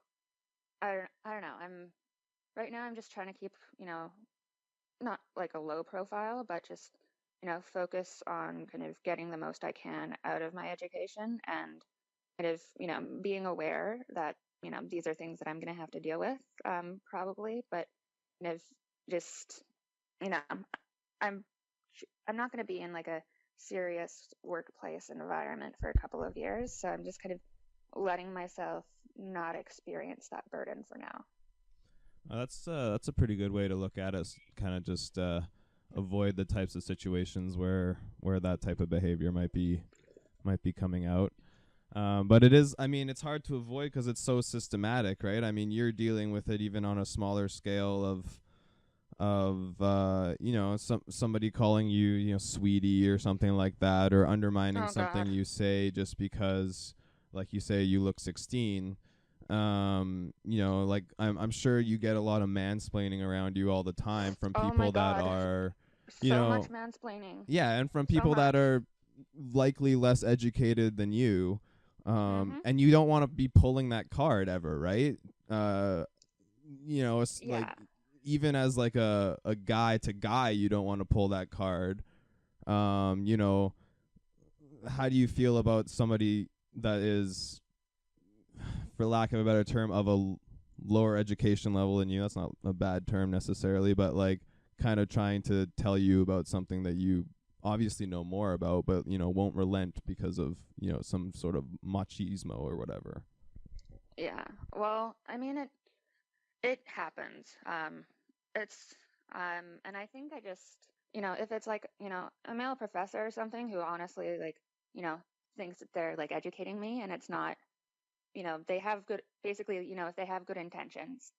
I don't know. Right now I'm just trying to keep, not like a low profile, but just, focus on kind of getting the most I can out of my education and kind of, being aware that, these are things that I'm going to have to deal with, probably, but kind of just, I'm not going to be in like a serious workplace environment for a couple of years. So I'm just kind of letting myself not experience that burden for now. That's a pretty good way to look at it. Kind of just avoid the types of situations where that type of behavior might be coming out. But it is, it's hard to avoid because it's so systematic, right? I mean, you're dealing with it even on a smaller scale of somebody calling you, sweetie or something like that, or undermining something you say just because, like you say, you look 16. Like I'm sure you get a lot of mansplaining around you all the time from people that are, much mansplaining. Yeah, and from people that are likely less educated than you. And you don't want to be pulling that card ever, right? It's like, even as like a guy to guy, you don't want to pull that card. How do you feel about somebody that is, for lack of a better term, of a lower education level than you? That's not a bad term necessarily, but like kind of trying to tell you about something that you obviously know more about, but won't relent because of some sort of machismo or whatever. Yeah, well, it happens. It's and I think I just, if it's like, a male professor or something who honestly, like, thinks that they're like educating me, and it's not, they have good, basically, if they have good intentions,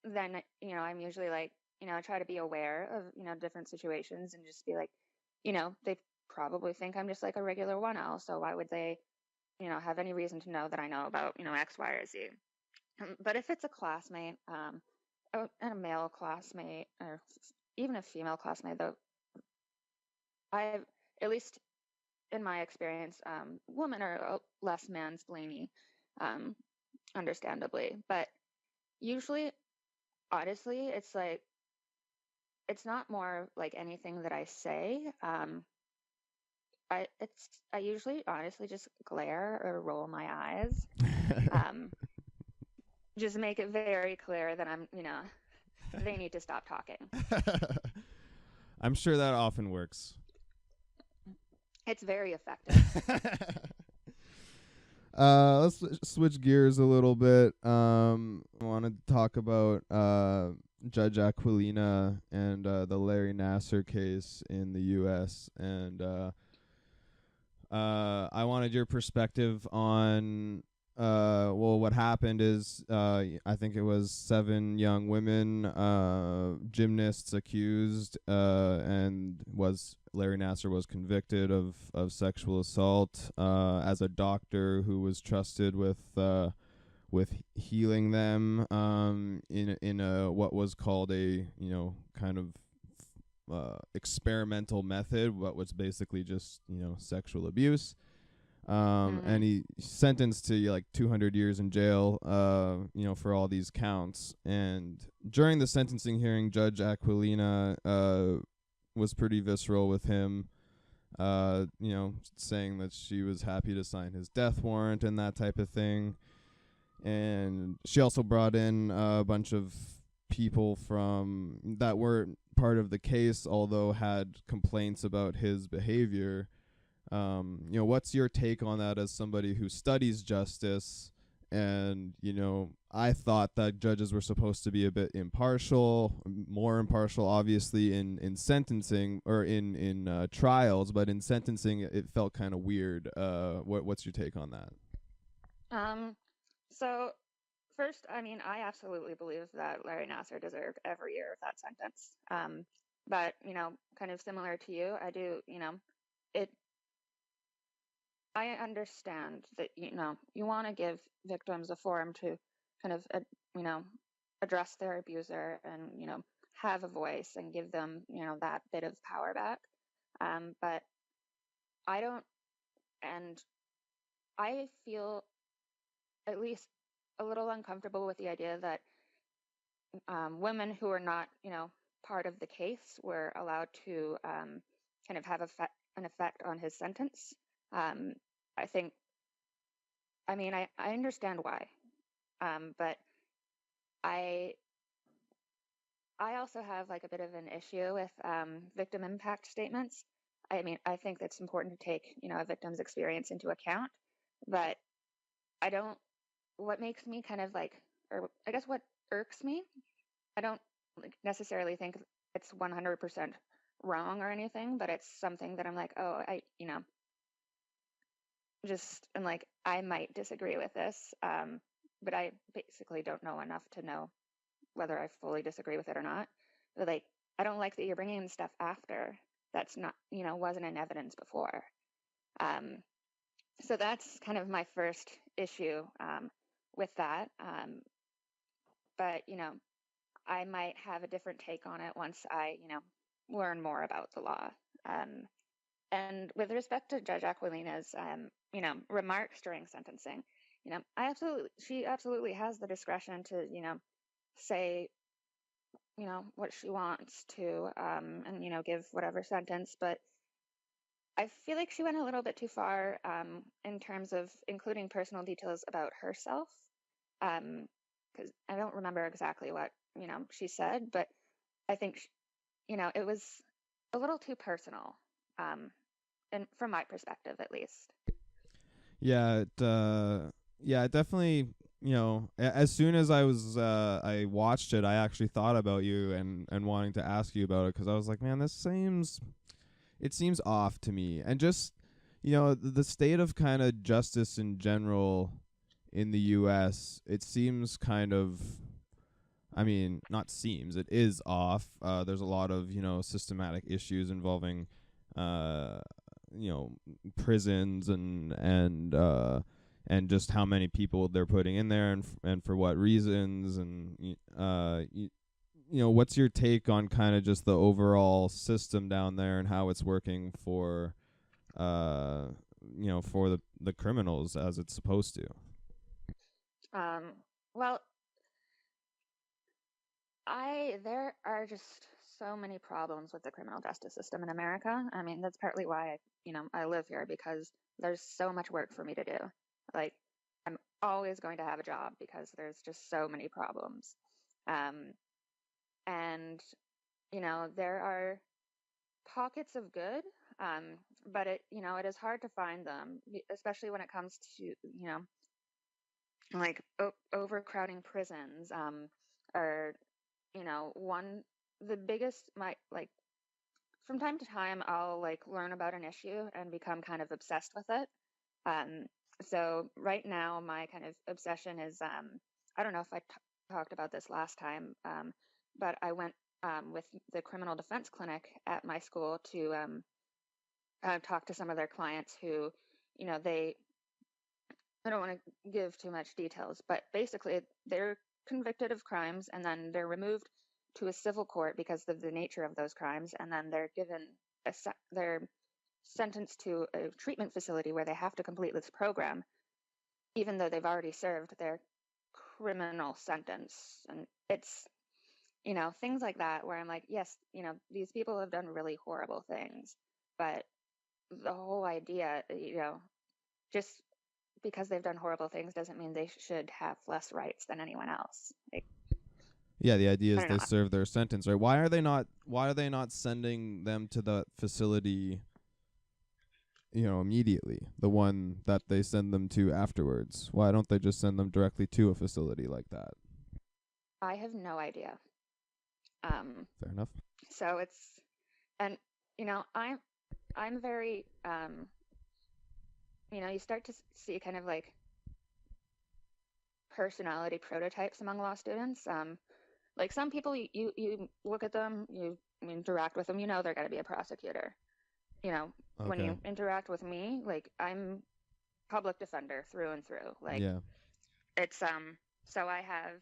then, I'm usually like, I try to be aware of, different situations and just be like, they probably think I'm just like a regular 1L. So why would they, have any reason to know that I know about, X, Y, or Z? But if it's a classmate, and a male classmate, or even a female classmate, though, at least in my experience, women are less mansplaining, understandably. But usually, honestly, it's like, it's not more like anything that I say. I usually honestly just glare or roll my eyes. Just make it very clear that I'm, they need to stop talking. I'm sure that often works. It's very effective. Let's switch gears a little bit. I wanted to talk about Judge Aquilina and the Larry Nassar case in the U.S. And I wanted your perspective on what happened is I think it was 7 young women, gymnasts accused, and Larry Nassar was convicted of sexual assault as a doctor who was trusted with with healing them in a what was called a kind of experimental method, what was basically just sexual abuse. And he sentenced to like 200 years in jail, for all these counts. And during the sentencing hearing, Judge Aquilina was pretty visceral with him, saying that she was happy to sign his death warrant and that type of thing. And she also brought in a bunch of people from that were part of the case, although had complaints about his behavior. What's your take on that as somebody who studies justice? And, I thought that judges were supposed to be a bit impartial, more impartial, obviously, in sentencing or in trials, but in sentencing, it felt kind of weird. What's your take on that? So first, I mean, I absolutely believe that Larry Nassar deserved every year of that sentence. But, kind of similar to you, I do, I understand that, you want to give victims a forum to kind of, address their abuser and, have a voice and give them, that bit of power back. But I don't, and I feel at least a little uncomfortable with the idea that women who are not, part of the case were allowed to kind of have an effect on his sentence. I think, I mean, I understand why, but I also have like a bit of an issue with victim impact statements. I mean, I think that's important to take, a victim's experience into account, but I don't, what makes me kind of like, or I guess what irks me, I don't necessarily think it's 100% wrong or anything, but it's something that I'm like, oh, I'm like, I might disagree with this, but I basically don't know enough to know whether I fully disagree with it or not. But like, I don't like that you're bringing in stuff after that's not, wasn't in evidence before. So that's kind of my first issue with that. But, I might have a different take on it once I, learn more about the law. And with respect to Judge Aquilina's, remarks during sentencing, she absolutely has the discretion to, say, what she wants to, and, give whatever sentence. But I feel like she went a little bit too far in terms of including personal details about herself. Because I don't remember exactly what, she said, but I think, it was a little too personal. And from my perspective, at least. Yeah, it definitely, as soon as I watched it, I actually thought about you and wanting to ask you about it, because I was like, man, it seems off to me. And just, the state of kind of justice in general in the U.S., it seems kind of, I mean, not seems, it is off. There's a lot of, systematic issues involving, prisons and just how many people they're putting in there and for what reasons. And what's your take on kind of just the overall system down there and how it's working for for the criminals as it's supposed to? Well, there are just so many problems with the criminal justice system in America. I mean, that's partly why I live here, because there's so much work for me to do. Like, I'm always going to have a job because there's just so many problems. And there are pockets of good, but it is hard to find them, especially when it comes to like overcrowding prisons, or the biggest from time to time I'll learn about an issue and become kind of obsessed with it. So right now my kind of obsession is, I don't know if I talked about this last time, but I went with the criminal defense clinic at my school to talk to some of their clients who, they I don't want to give too much details, but basically they're convicted of crimes and then they're removed to a civil court because of the nature of those crimes, and then they're given they're sentenced to a treatment facility where they have to complete this program, even though they've already served their criminal sentence. And it's, things like that where I'm like, yes, these people have done really horrible things, but the whole idea, just because they've done horrible things doesn't mean they should have less rights than anyone else. Yeah, the idea is I they don't know. serve their sentence, right? Why are they not sending them to the facility, immediately? The one that they send them to afterwards. Why don't they just send them directly to a facility like that? I have no idea. Fair enough. So it's, and I'm very, you start to see kind of like personality prototypes among law students. Like some people, you look at them, you interact with them, they're going to be a prosecutor. When Okay. you interact with me, like I'm public defender through and through. Like Yeah. it's so I have,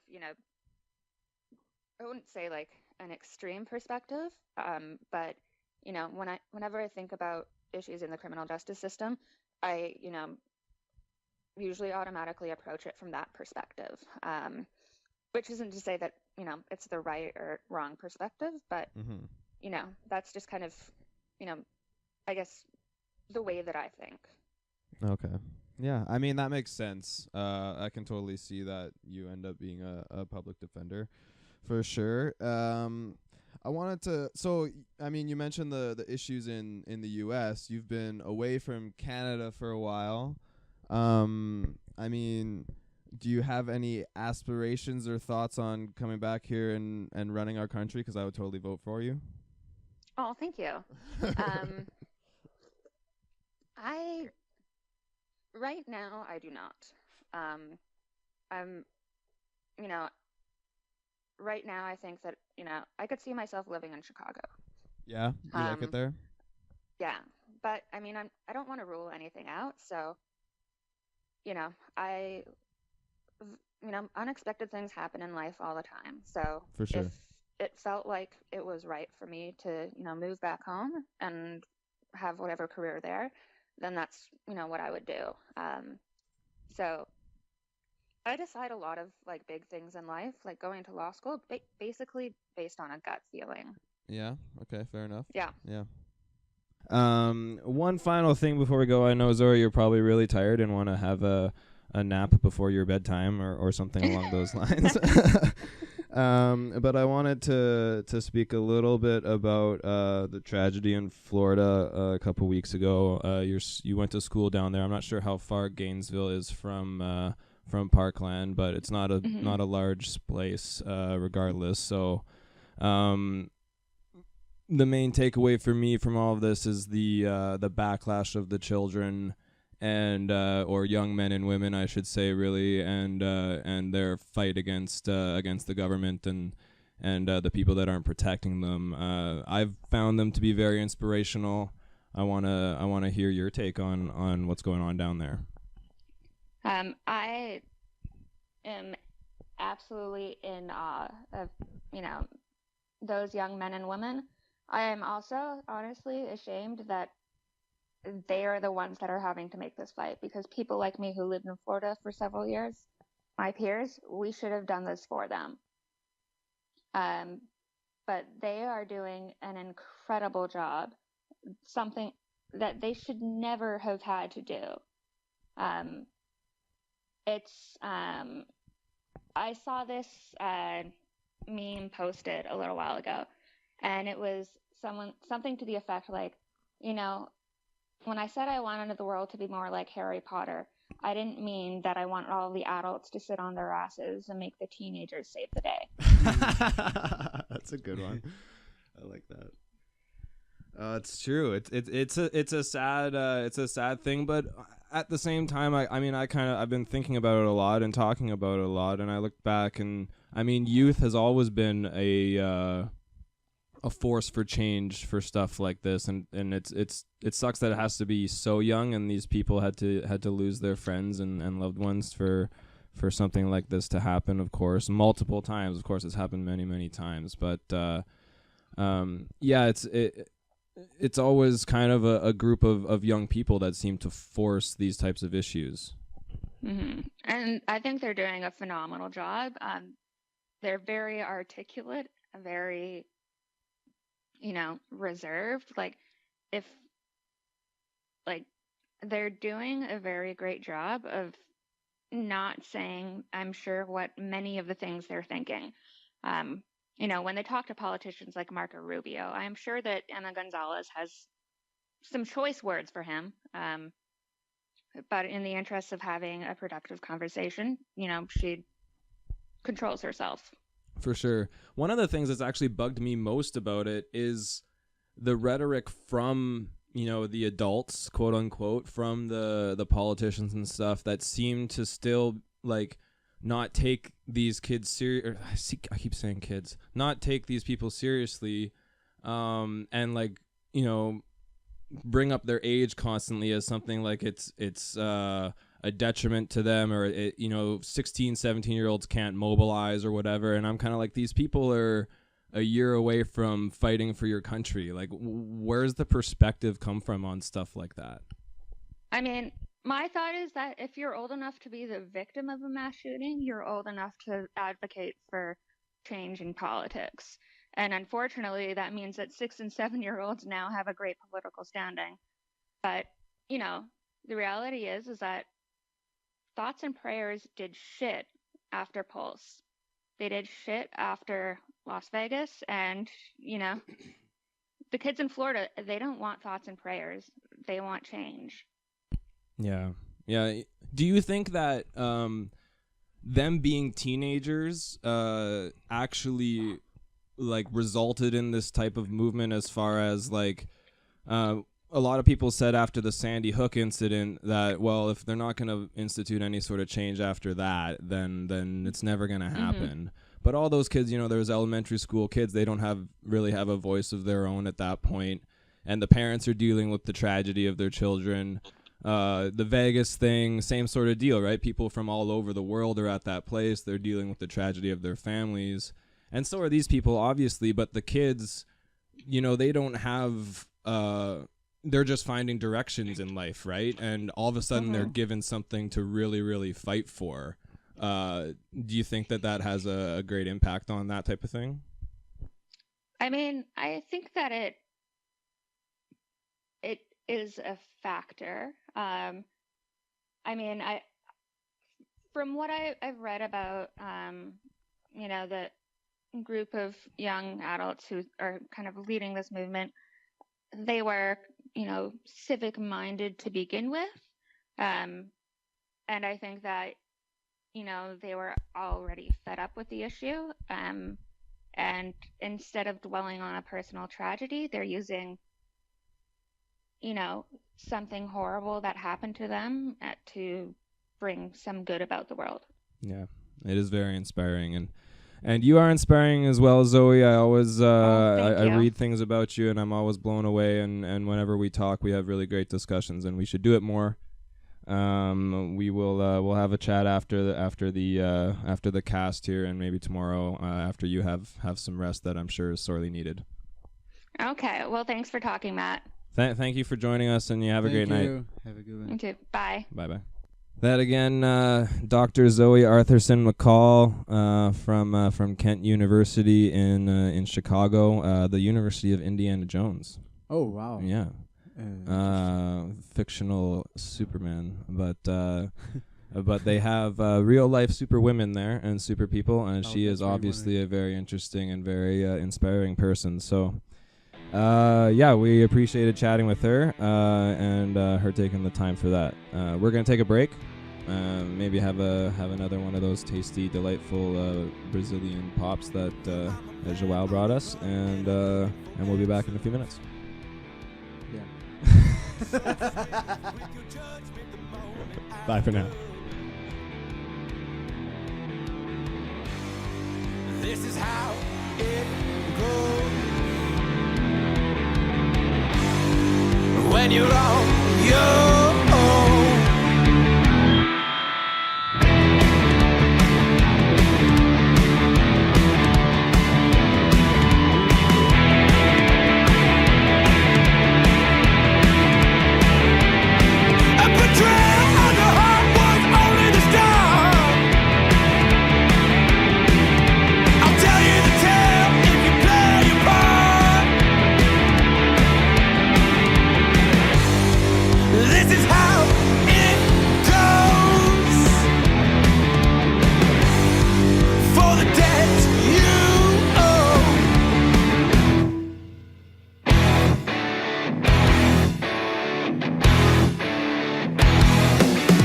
I wouldn't say like an extreme perspective, but whenever I think about issues in the criminal justice system, I usually automatically approach it from that perspective. Which isn't to say that it's the right or wrong perspective, but Mm-hmm. that's just kind of I guess the way that I think. Okay. Yeah, I mean that makes sense. I can totally see that you end up being a public defender, for sure. I wanted to. So, I mean, you mentioned the issues in the U.S. You've been away from Canada for a while. I mean, do you have any aspirations or thoughts on coming back here and running our country? Because I would totally vote for you. Oh, thank you. Right now I do not. I'm, right now I think that, I could see myself living in Chicago. Yeah, you like it there? Yeah, but I mean, I don't want to rule anything out. So, unexpected things happen in life all the time. So For sure. if it felt like it was right for me to, move back home and have whatever career there, then that's, what I would do. So I decide a lot of like big things in life, like going to law school, basically based on a gut feeling. Yeah. Okay. Fair enough. Yeah. Yeah. One final thing before we go. I know, Zoe, you're probably really tired and want to have a nap before your bedtime or something along those lines. But I wanted to speak a little bit about the tragedy in Florida a couple weeks ago. You went to school down there. I'm not sure how far Gainesville is from Parkland, but it's not a not a large place, regardless. So, the main takeaway for me from all of this is the backlash of the children and or young men and women, I should say, really, and their fight against the government and the people that aren't protecting them. I've found them to be very inspirational. I wanna hear your take on what's going on down there. I am absolutely in awe of, those young men and women. I am also honestly ashamed that they are the ones that are having to make this fight, because people like me who lived in Florida for several years, my peers, we should have done this for them. But they are doing an incredible job, something that they should never have had to do. I saw this meme posted a little while ago, and it was something to the effect like, when I said I wanted the world to be more like Harry Potter, I didn't mean that I want all the adults to sit on their asses and make the teenagers save the day. That's a good one. I like that. It's true. It's a sad thing, but at the same time, I've been thinking about it a lot and talking about it a lot, and I look back and I mean, youth has always been a force for change for stuff like this, and it sucks that it has to be so young, and these people had to lose their friends and loved ones for something like this to happen. Of course, multiple times. Of course, it's happened many times, but it's always kind of a group of young people that seem to force these types of issues. Mm-hmm. And I think they're doing a phenomenal job. They're very articulate, very, reserved. They're doing a very great job of not saying, I'm sure, what many of the things they're thinking. When they talk to politicians like Marco Rubio, I'm sure that Emma Gonzalez has some choice words for him. But in the interest of having a productive conversation, she controls herself. For sure. One of the things that's actually bugged me most about it is the rhetoric from, the adults, quote unquote, from the politicians and stuff that seem to still not take these kids serious. I keep saying kids, not take these people seriously, and bring up their age constantly as something like it's a detriment to them, or 16, 17-year-olds can't mobilize or whatever. And I'm kind of like, these people are a year away from fighting for your country. Like, where's the perspective come from on stuff like that? I mean, my thought is that if you're old enough to be the victim of a mass shooting, you're old enough to advocate for change in politics. And unfortunately, that means that 6 and 7-year-olds now have a great political standing. But, the reality is that Thoughts and Prayers did shit after Pulse. They did shit after Las Vegas. And, the kids in Florida, they don't want Thoughts and Prayers. They want change. Yeah. Do you think that them being teenagers actually resulted in this type of movement, as far as a lot of people said after the Sandy Hook incident that, well, if they're not going to institute any sort of change after that, then it's never going to happen. Mm-hmm. But all those kids, there's elementary school kids, they don't really have a voice of their own at that point, and the parents are dealing with the tragedy of their children. The Vegas thing, same sort of deal, right? People from all over the world are at that place. They're dealing with the tragedy of their families. And so are these people, obviously, but the kids, they don't have, they're just finding directions in life, right? And all of a sudden they're given something to really, really fight for. Do you think that has a great impact on that type of thing? I mean, I think that it is a factor. From what I've read about, the group of young adults who are kind of leading this movement, they were, civic minded to begin with. And I think that, they were already fed up with the issue. And instead of dwelling on a personal tragedy, they're using, something horrible that happened to them to bring some good about the world. Yeah, it is very inspiring. And you are inspiring as well, Zoe. I always I read things about you, and I'm always blown away. And whenever we talk, we have really great discussions, and we should do it more. We will we'll have a chat after the cast here, and maybe tomorrow after you have some rest that I'm sure is sorely needed. Okay. Well, thanks for talking, Matt. Thank you for joining us, and you have a great night. Have a good one. You too. Bye. Bye. That again, Dr. Zoe Arthurson-McColl from Kent University in Chicago, the University of Indiana Jones. Oh wow! Yeah, fictional Superman, but they have real life superwomen there and super people, and she is obviously a very interesting and very inspiring person. So. We appreciated chatting with her and her taking the time for that. We're gonna take a break, maybe have another one of those tasty, delightful Brazilian pops that Joao brought us, and we'll be back in a few minutes. Yeah. Bye for now. This is how it goes. when you're on your own. A betrayal of the heart was only the start. I'll tell you the tale if you play your part. This is how it goes. For the debt you owe.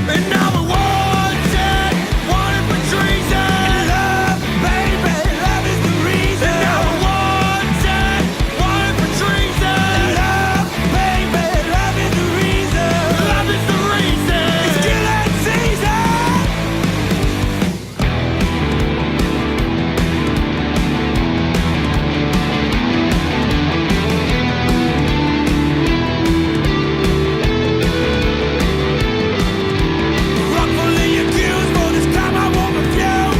And now we're wanted for treason. Love, baby, love is the reason. And now we're wanted for treason. Love, baby, love is the reason. Love is the reason. It's killing season. Wrongfully accused, for this time I won't refuse.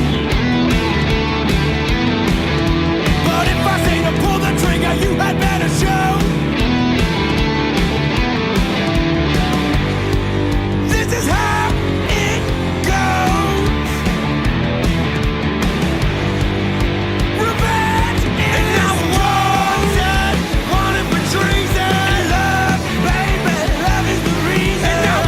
But if I say to pull the trigger, you had better shoot. This is how it goes. Revenge is and now wanted for treason. Love, baby, love is the reason. And now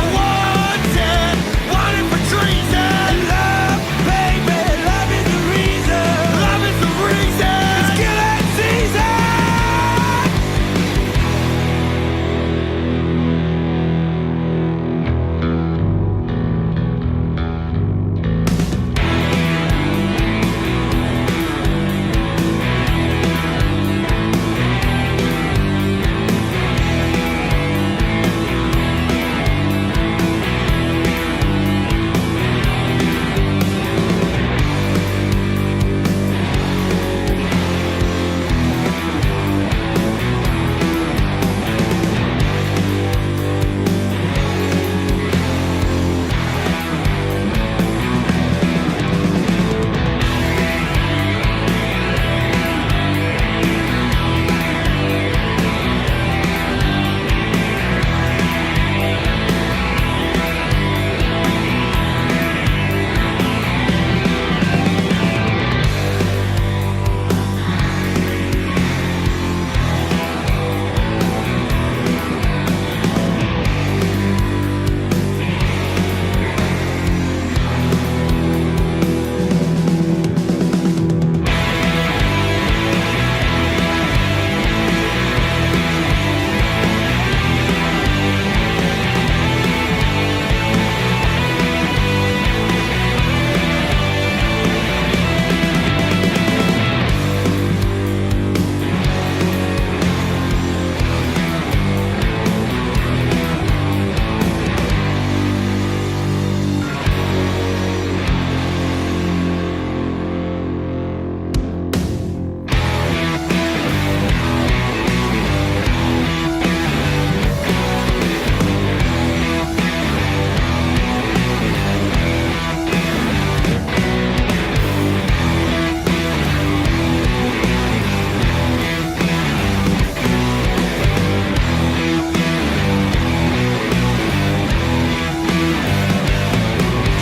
wanted for treason. Love, baby, love is the reason. Love is the reason. It's killing season.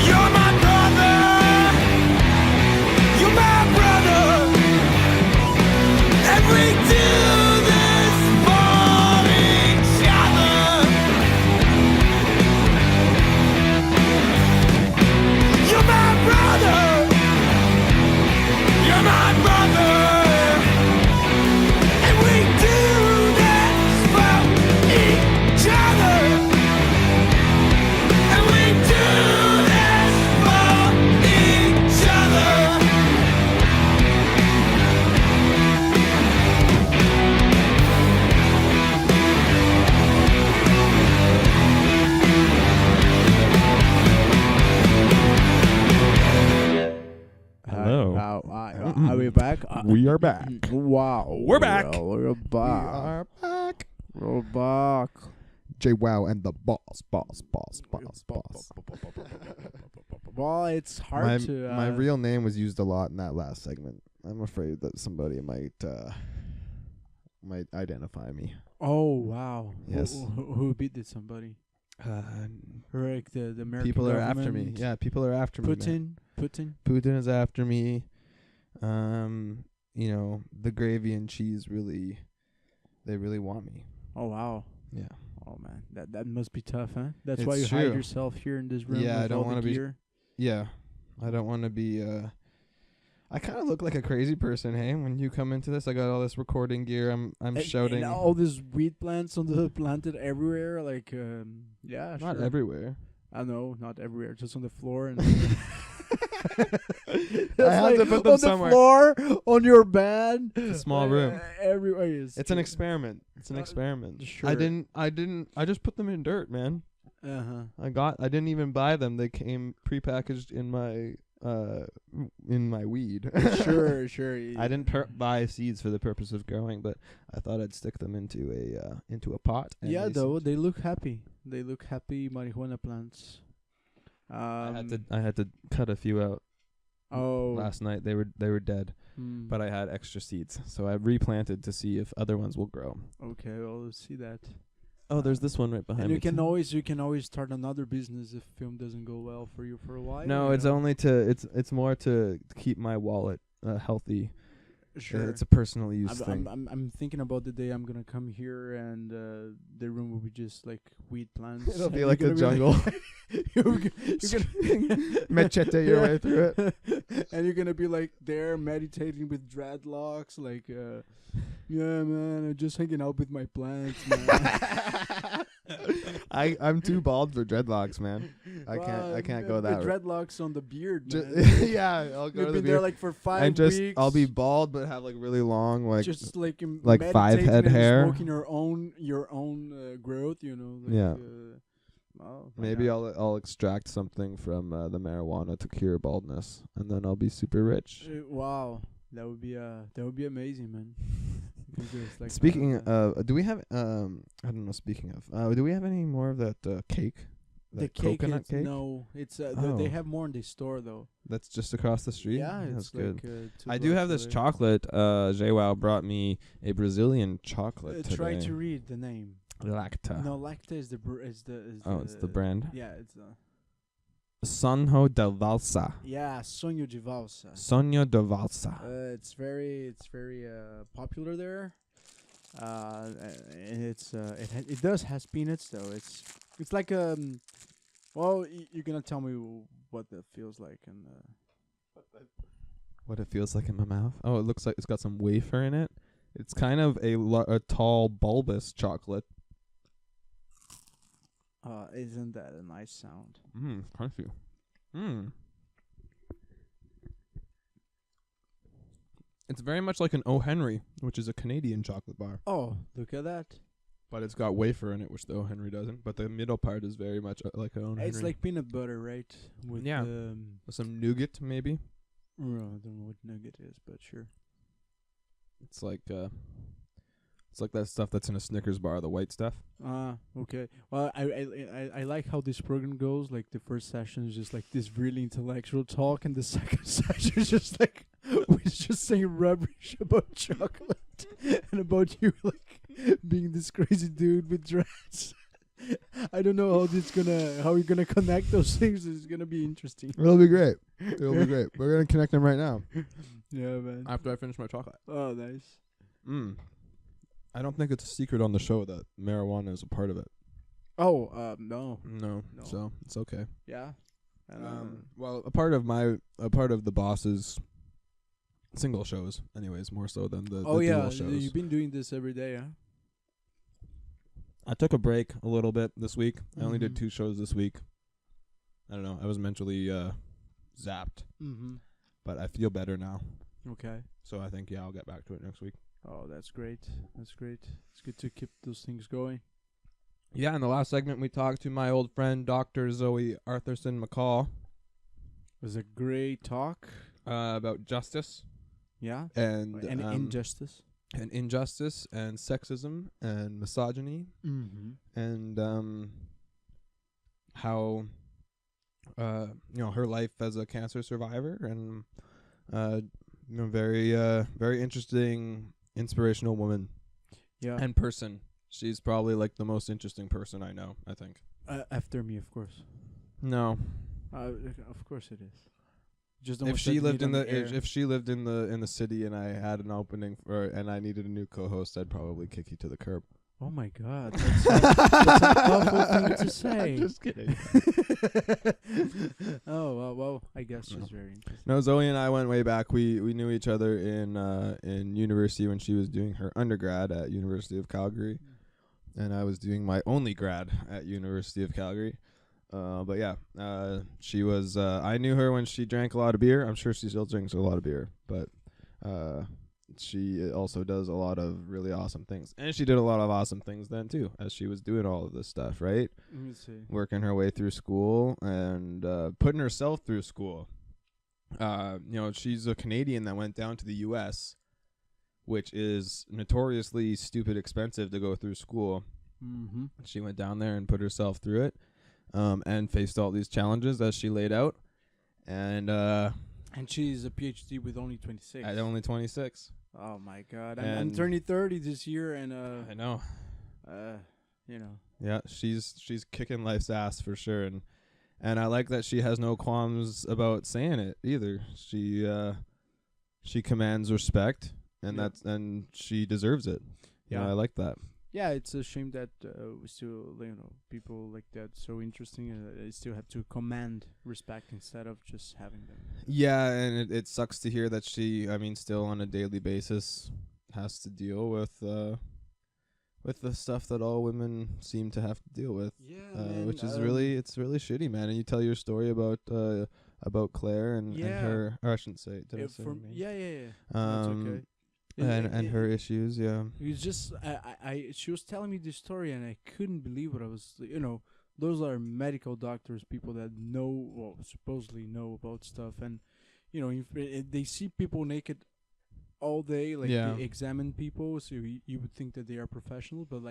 You're my brother. You're my brother. And we do this for each other. You're my brother. You're my brother. And we do this for each other. And we do this for each other. Hello. Are we back? We are back. Wow. We're back. We're back. back. We're back. JWoww and the boss. Well, it's hard my, to. my real name was used a lot in that last segment. I'm afraid that somebody might identify me. Oh wow! Yes. Who beat somebody? Like the American People are after me. government? Yeah, people are after me. man. Putin is after me. You know, the gravy and cheese they really want me. Oh wow! Yeah. Oh man, that must be tough, huh? That's It's why you true. hide yourself here in this room. Yeah, I with don't all wanna the be- gear. Yeah. I don't want to be I kind of look like a crazy person, hey? When you come into this, I got all this recording gear. I'm shouting. And all these weed plants planted everywhere. Like, yeah, Not sure. everywhere. I know, not everywhere, just on the floor. And I have to put them on somewhere. the floor, on your bed. It's a small room. Everywhere is. It's an experiment. It's an experiment. Sure. I just put them in dirt, man. I didn't even buy them. They came prepackaged in my weed. Sure. I didn't buy seeds for the purpose of growing, but I thought I'd stick them into a pot. And Yeah, though they look happy. They look happy marijuana plants. I had to cut a few out. Last night they were dead, but I had extra seeds, so I replanted to see if other ones will grow. Okay, well, let's see that. Oh, there's this one right behind And me. you can always start another business if film doesn't go well for you for a while. No, you it's know? only it's more to keep my wallet healthy. Sure. It's a personal use thing. I'm thinking about the day I'm gonna come here and the room will be just like weed plants. It'll be And like you're a gonna be jungle. you're gonna Machete your way through it. and you're gonna be like there meditating with dreadlocks, like yeah, man, I'm just hanging out with my plants, man. I'm too bald for dreadlocks, man. I can't go that with route. dreadlocks on the beard, Ju- man. yeah, I'll go You've to the been there beard. like for 5 And just weeks. I'll be bald but have like really long just like like 5 meditating head and hair. smoking your own growth, you know. Like, Yeah. Oh, Maybe yeah. I'll extract something from the marijuana to cure baldness, and then I'll be super rich. Wow, that would be amazing, man. You can just, like, Speaking of, do we have I don't know. Speaking of, do we have any more of that cake? the That cake, coconut cake? no, it's they Oh. have more in the store though. That's just across the street. Yeah, That's it's good. like 2 I do blocks have this away. chocolate. JWoww brought me a Brazilian chocolate today. Try to read the name. Lacta. No, Lacta is the It's the brand. Yeah, it's Sonho de Valsa. yeah, Sonho de Valsa. Sonho de Valsa. It's very popular there. And it does has peanuts though. It's like well, you're gonna tell me what that feels like and What it feels like in my mouth. Oh, it looks like it's got some wafer in it. It's kind of a tall, bulbous chocolate. isn't that a nice sound? Crunchy. It's very much like an O. Henry, which is a Canadian chocolate bar. Oh, look at that. But it's got wafer in it, which the O. Henry doesn't. But the middle part is very much like an O. Henry. It's like peanut butter, right? With Yeah. With some nougat, maybe. I don't know what nugget is, but sure. It's like that stuff that's in a Snickers bar, the white stuff. Okay. Well, I like how this program goes. Like the first session is just like this really intellectual talk, and the second session is just like we're just saying rubbish about chocolate and about you like being this crazy dude with dreads. I don't know how we're gonna connect those things. It's gonna be interesting. It'll be great. It'll be great. We're gonna connect them right now Yeah, man. after I finish my chocolate. Oh, nice. I don't think it's a secret on the show that marijuana is a part of it. Oh, no. No. So it's okay. Yeah. Well, a part of the boss's single shows, anyways, more so than the oh yeah, dual shows. you've been doing this every day, huh? I took a break a little bit this week. I only did Mhm. 2 shows this week. I don't know. I was mentally zapped, but I feel better now. Okay. So I think I'll get back to it next week. Oh, that's great. That's great. It's good to keep those things going. Yeah, in the last segment we talked to my old friend Dr. Zoe Arthurson-McColl It was a great talk. about justice Yeah. and And injustice. and injustice and sexism and misogyny and how her life as a cancer survivor and very interesting, inspirational woman and person. She's probably like the most interesting person I know, I think. After me, of course. No. Of course it is. Just don't If want she that lived meat in on the air. if she lived in the city and I had an opening and I needed a new co-host, I'd probably kick you to the curb. Oh my God, that's an awful thing to say. Just kidding. Oh well, I guess she's very interesting. No, Zoe and I went way back. We knew each other in university when she was doing her undergrad at University of Calgary, and I was doing my only grad at University of Calgary. But yeah, she was. I knew her when she drank a lot of beer. I'm sure she still drinks a lot of beer, but she also does a lot of really awesome things, and she did a lot of awesome things then too, as she was doing all of this stuff, right? Let me see. Working her way through school and putting herself through school. She's a Canadian that went down to the U.S., which is notoriously stupid expensive to go through school. Mm-hmm. She went down there and put herself through it. And faced all these challenges as she laid out. And she's a PhD with only 26. at only 26. Oh my God! I'm And turning 30 this year, and I know. Yeah, she's kicking life's ass for sure, and I like that she has no qualms about saying it either. She commands respect, and and she deserves it. Yeah, I like that. Yeah, it's a shame that we still, people like that so interesting. They still have to command respect instead of just having them. Yeah, and it sucks to hear that she, still on a daily basis has to deal with the stuff that all women seem to have to deal with. Yeah, which is it's really shitty, man. And you tell your story about Claire and her, or I shouldn't say it. Did I say her name? Yeah. That's okay. And her issues, yeah. It's just she was telling me this story and I couldn't believe what I was. Those are medical doctors, people that supposedly know about stuff, and if they see people naked all day, they examine people, so you would think that they are professional, but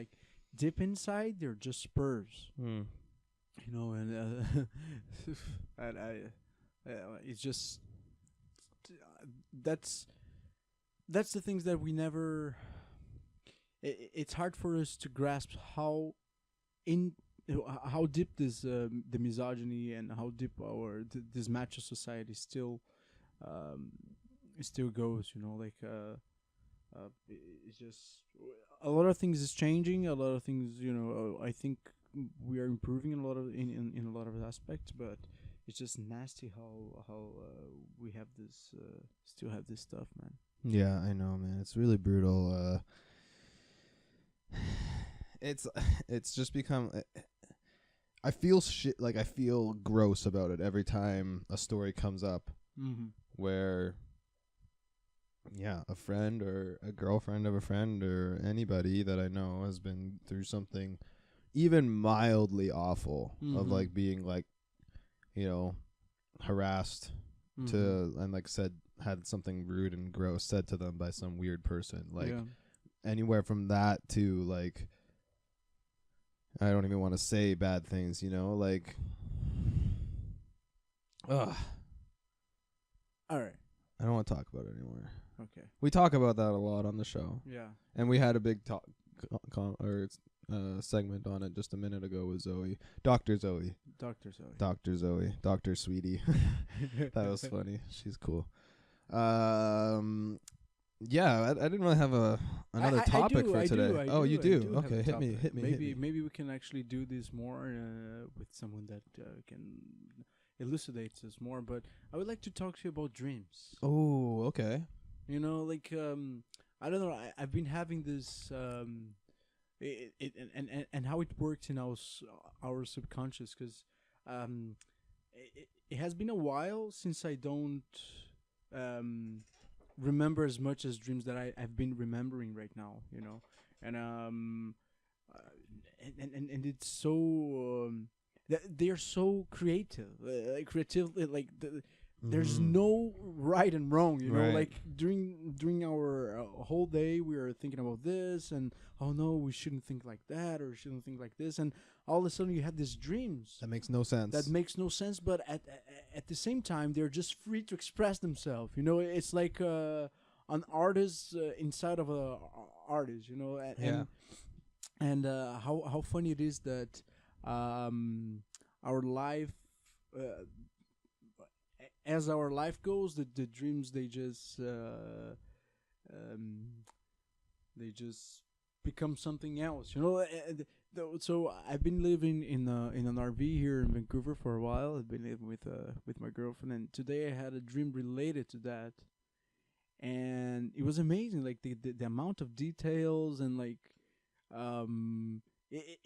deep inside they're just spurs. And it's just that's the things that we never. It's hard for us to grasp how deep this the misogyny and how deep this macho society still goes. It's just a lot of things is changing. A lot of things, I think we are improving in a lot of aspects, but it's just nasty how we have this still have this stuff, man. Yeah, I know, man. It's really brutal. It's just become. I feel I feel gross about it every time a story comes up where, a friend or a girlfriend of a friend or anybody that I know has been through something even mildly awful of being harassed to and had something rude and gross said to them by some weird person. Anywhere from that to I don't even want to say bad things, ugh. All right. I don't want to talk about it anymore. Okay. We talk about that a lot on the show. Yeah. And we had a big segment on it just a minute ago with Zoe. Dr. Zoe. Dr. Sweetie. That was funny. She's cool. I didn't really have another topic for today. You do? Okay, hit me. Maybe we can actually do this more with someone that can elucidate this more. But I would like to talk to you about dreams. Oh, okay. I don't know. I've been having this and how it works in our subconscious, because it has been a while since I don't remember as much as dreams that I've been remembering right now, and it's so they are so creative, there's Mhm. no right and wrong, you know. Right. Like during our whole day, we are thinking about this, and oh no, we shouldn't think like that, or shouldn't think like this, and all of a sudden you have these dreams That makes no sense. that makes no sense, but at the same time they're just free to express themselves. You know, it's like an artist inside of a artist. You know, and how funny it is that our life. As our life goes, the dreams they just become something else, you know. So I've been living in an RV here in Vancouver for a while. I've been living with my girlfriend, and today I had a dream related to that, and it was amazing. Like the amount of details and like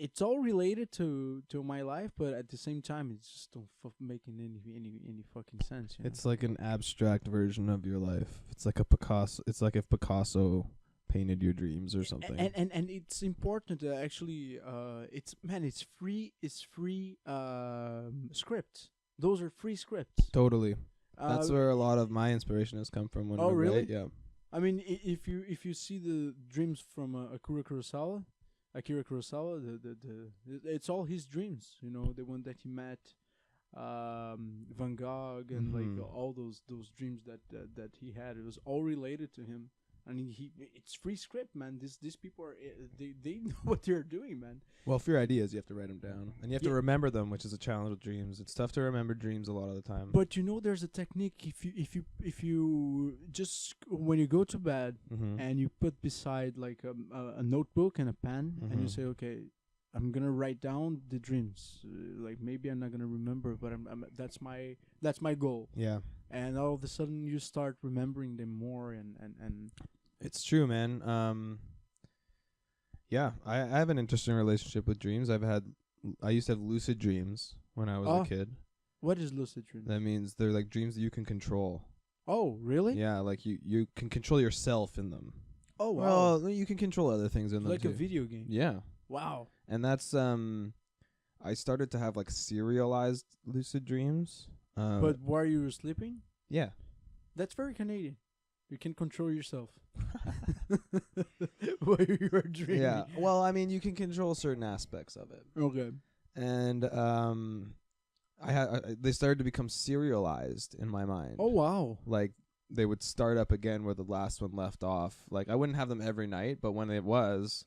it's all related to my life, but at the same time, it's just don't making any fucking sense. You know? It's like an abstract version of your life. It's like a Picasso. It's like if Picasso painted your dreams or something. And it's important to actually it's free. It's free scripts. Those are free scripts. Totally. That's where a lot of my inspiration has come from. When Oh, I really? write. Yeah. I mean, if you see the dreams from Akira Kurosawa, it's all his dreams. You know, the one that he met Van Gogh and like all those dreams that he had. It was all related to him. And it's free script, man. These people are they know what they're doing, man. Well, for your ideas, you have to write them down, and you have to remember them, which is a challenge with dreams. It's tough to remember dreams a lot of the time. But you know, there's a technique. If you just when you go to bed and you put beside like a notebook and a pen, and you say, okay, I'm gonna write down the dreams. Like maybe I'm not gonna remember, but that's my goal. Yeah. And all of a sudden you start remembering them more and It's true, man. Yeah, I have an interesting relationship with dreams. I used to have lucid dreams when I was a kid. What is lucid dreams? That means they're like dreams that you can control. Oh, really? Yeah, like you can control yourself in them. Oh, wow. Well, you can control other things in them Like too. a video game. Yeah. Wow. And that's I started to have like serialized lucid dreams. But while you were sleeping? Yeah. That's very Canadian. You can control yourself while you are dreaming. Yeah. Well, I mean, you can control certain aspects of it. Okay. And they started to become serialized in my mind. Oh, wow. Like they would start up again where the last one left off. Like I wouldn't have them every night, but when it was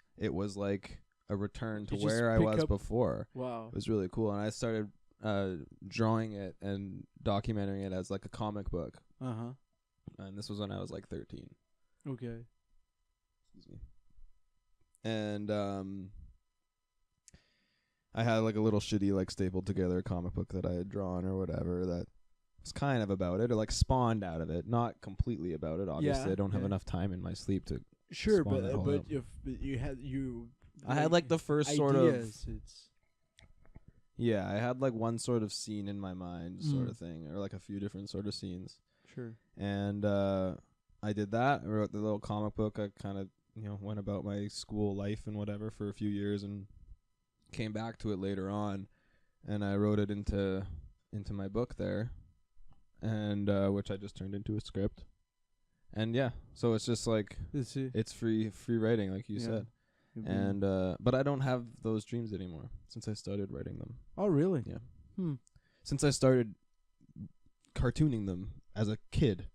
like a return to You just where I pick was up- before. Wow. It was really cool, and I started drawing it and documenting it as like a comic book. Uh-huh. And this was when I was like 13. Okay. Excuse me. And I had like a little shitty like stapled together comic book that I had drawn or whatever that was kind of about it, or like spawned out of it, not completely about it. Obviously, Yeah, I don't have yeah. enough time in my sleep to. Sure, spawn that but all but out. if you had I had like the first sort of. ideas, it's Yeah, I had like one sort of scene in my mind, sort Mm. of thing, or like a few different sort of scenes. sure. And I did that. I wrote the little comic book. I kind of, went about my school life and whatever for a few years, and came back to it later on, and I wrote it into my book there, and which I just turned into a script. And yeah, so it's just like Let's see. it's free writing, like you Yeah. said. And but I don't have those dreams anymore since I started writing them. oh, really? Yeah. Hmm. Since I started cartooning them as a kid,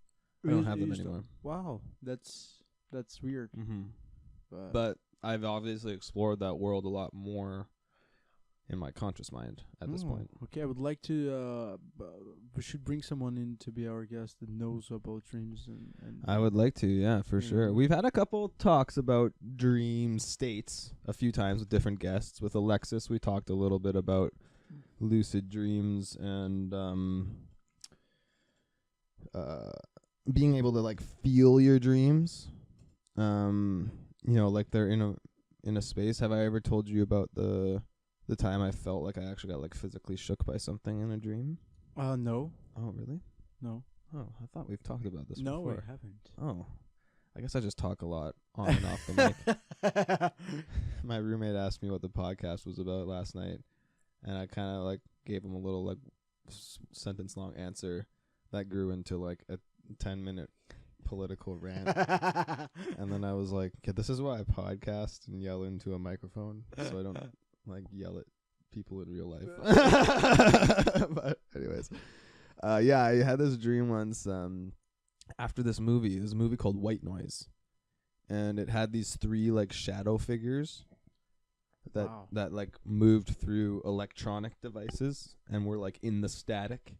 I don't have them You st- anymore. Wow, that's weird. Mm-hmm. But I've obviously explored that world a lot more in my conscious mind at this point. Okay, I would like to. We should bring someone in to be our guest that knows about dreams and I would like to, yeah, for Yeah. sure. We've had a couple talks about dream states a few times with different guests. With Alexis, we talked a little bit about lucid dreams and being able to like feel your dreams. Like they're in a space. Have I ever told you about the time I felt like I actually got like physically shook by something in a dream? no, Oh, really? no, Oh, I thought we've talked about this no, before. I haven't. Oh, I guess I just talk a lot on and off the mic. My roommate asked me what the podcast was about last night, and I kind of like gave him a little like sentence long answer that grew into like a 10-minute political rant. And then I was like, okay, this is why I podcast and yell into a microphone, so I don't like yell at people in real life. But anyways, yeah, I had this dream once after this movie. There's a movie called White Noise, and it had these 3 like shadow figures that like moved through electronic devices and were like in the static,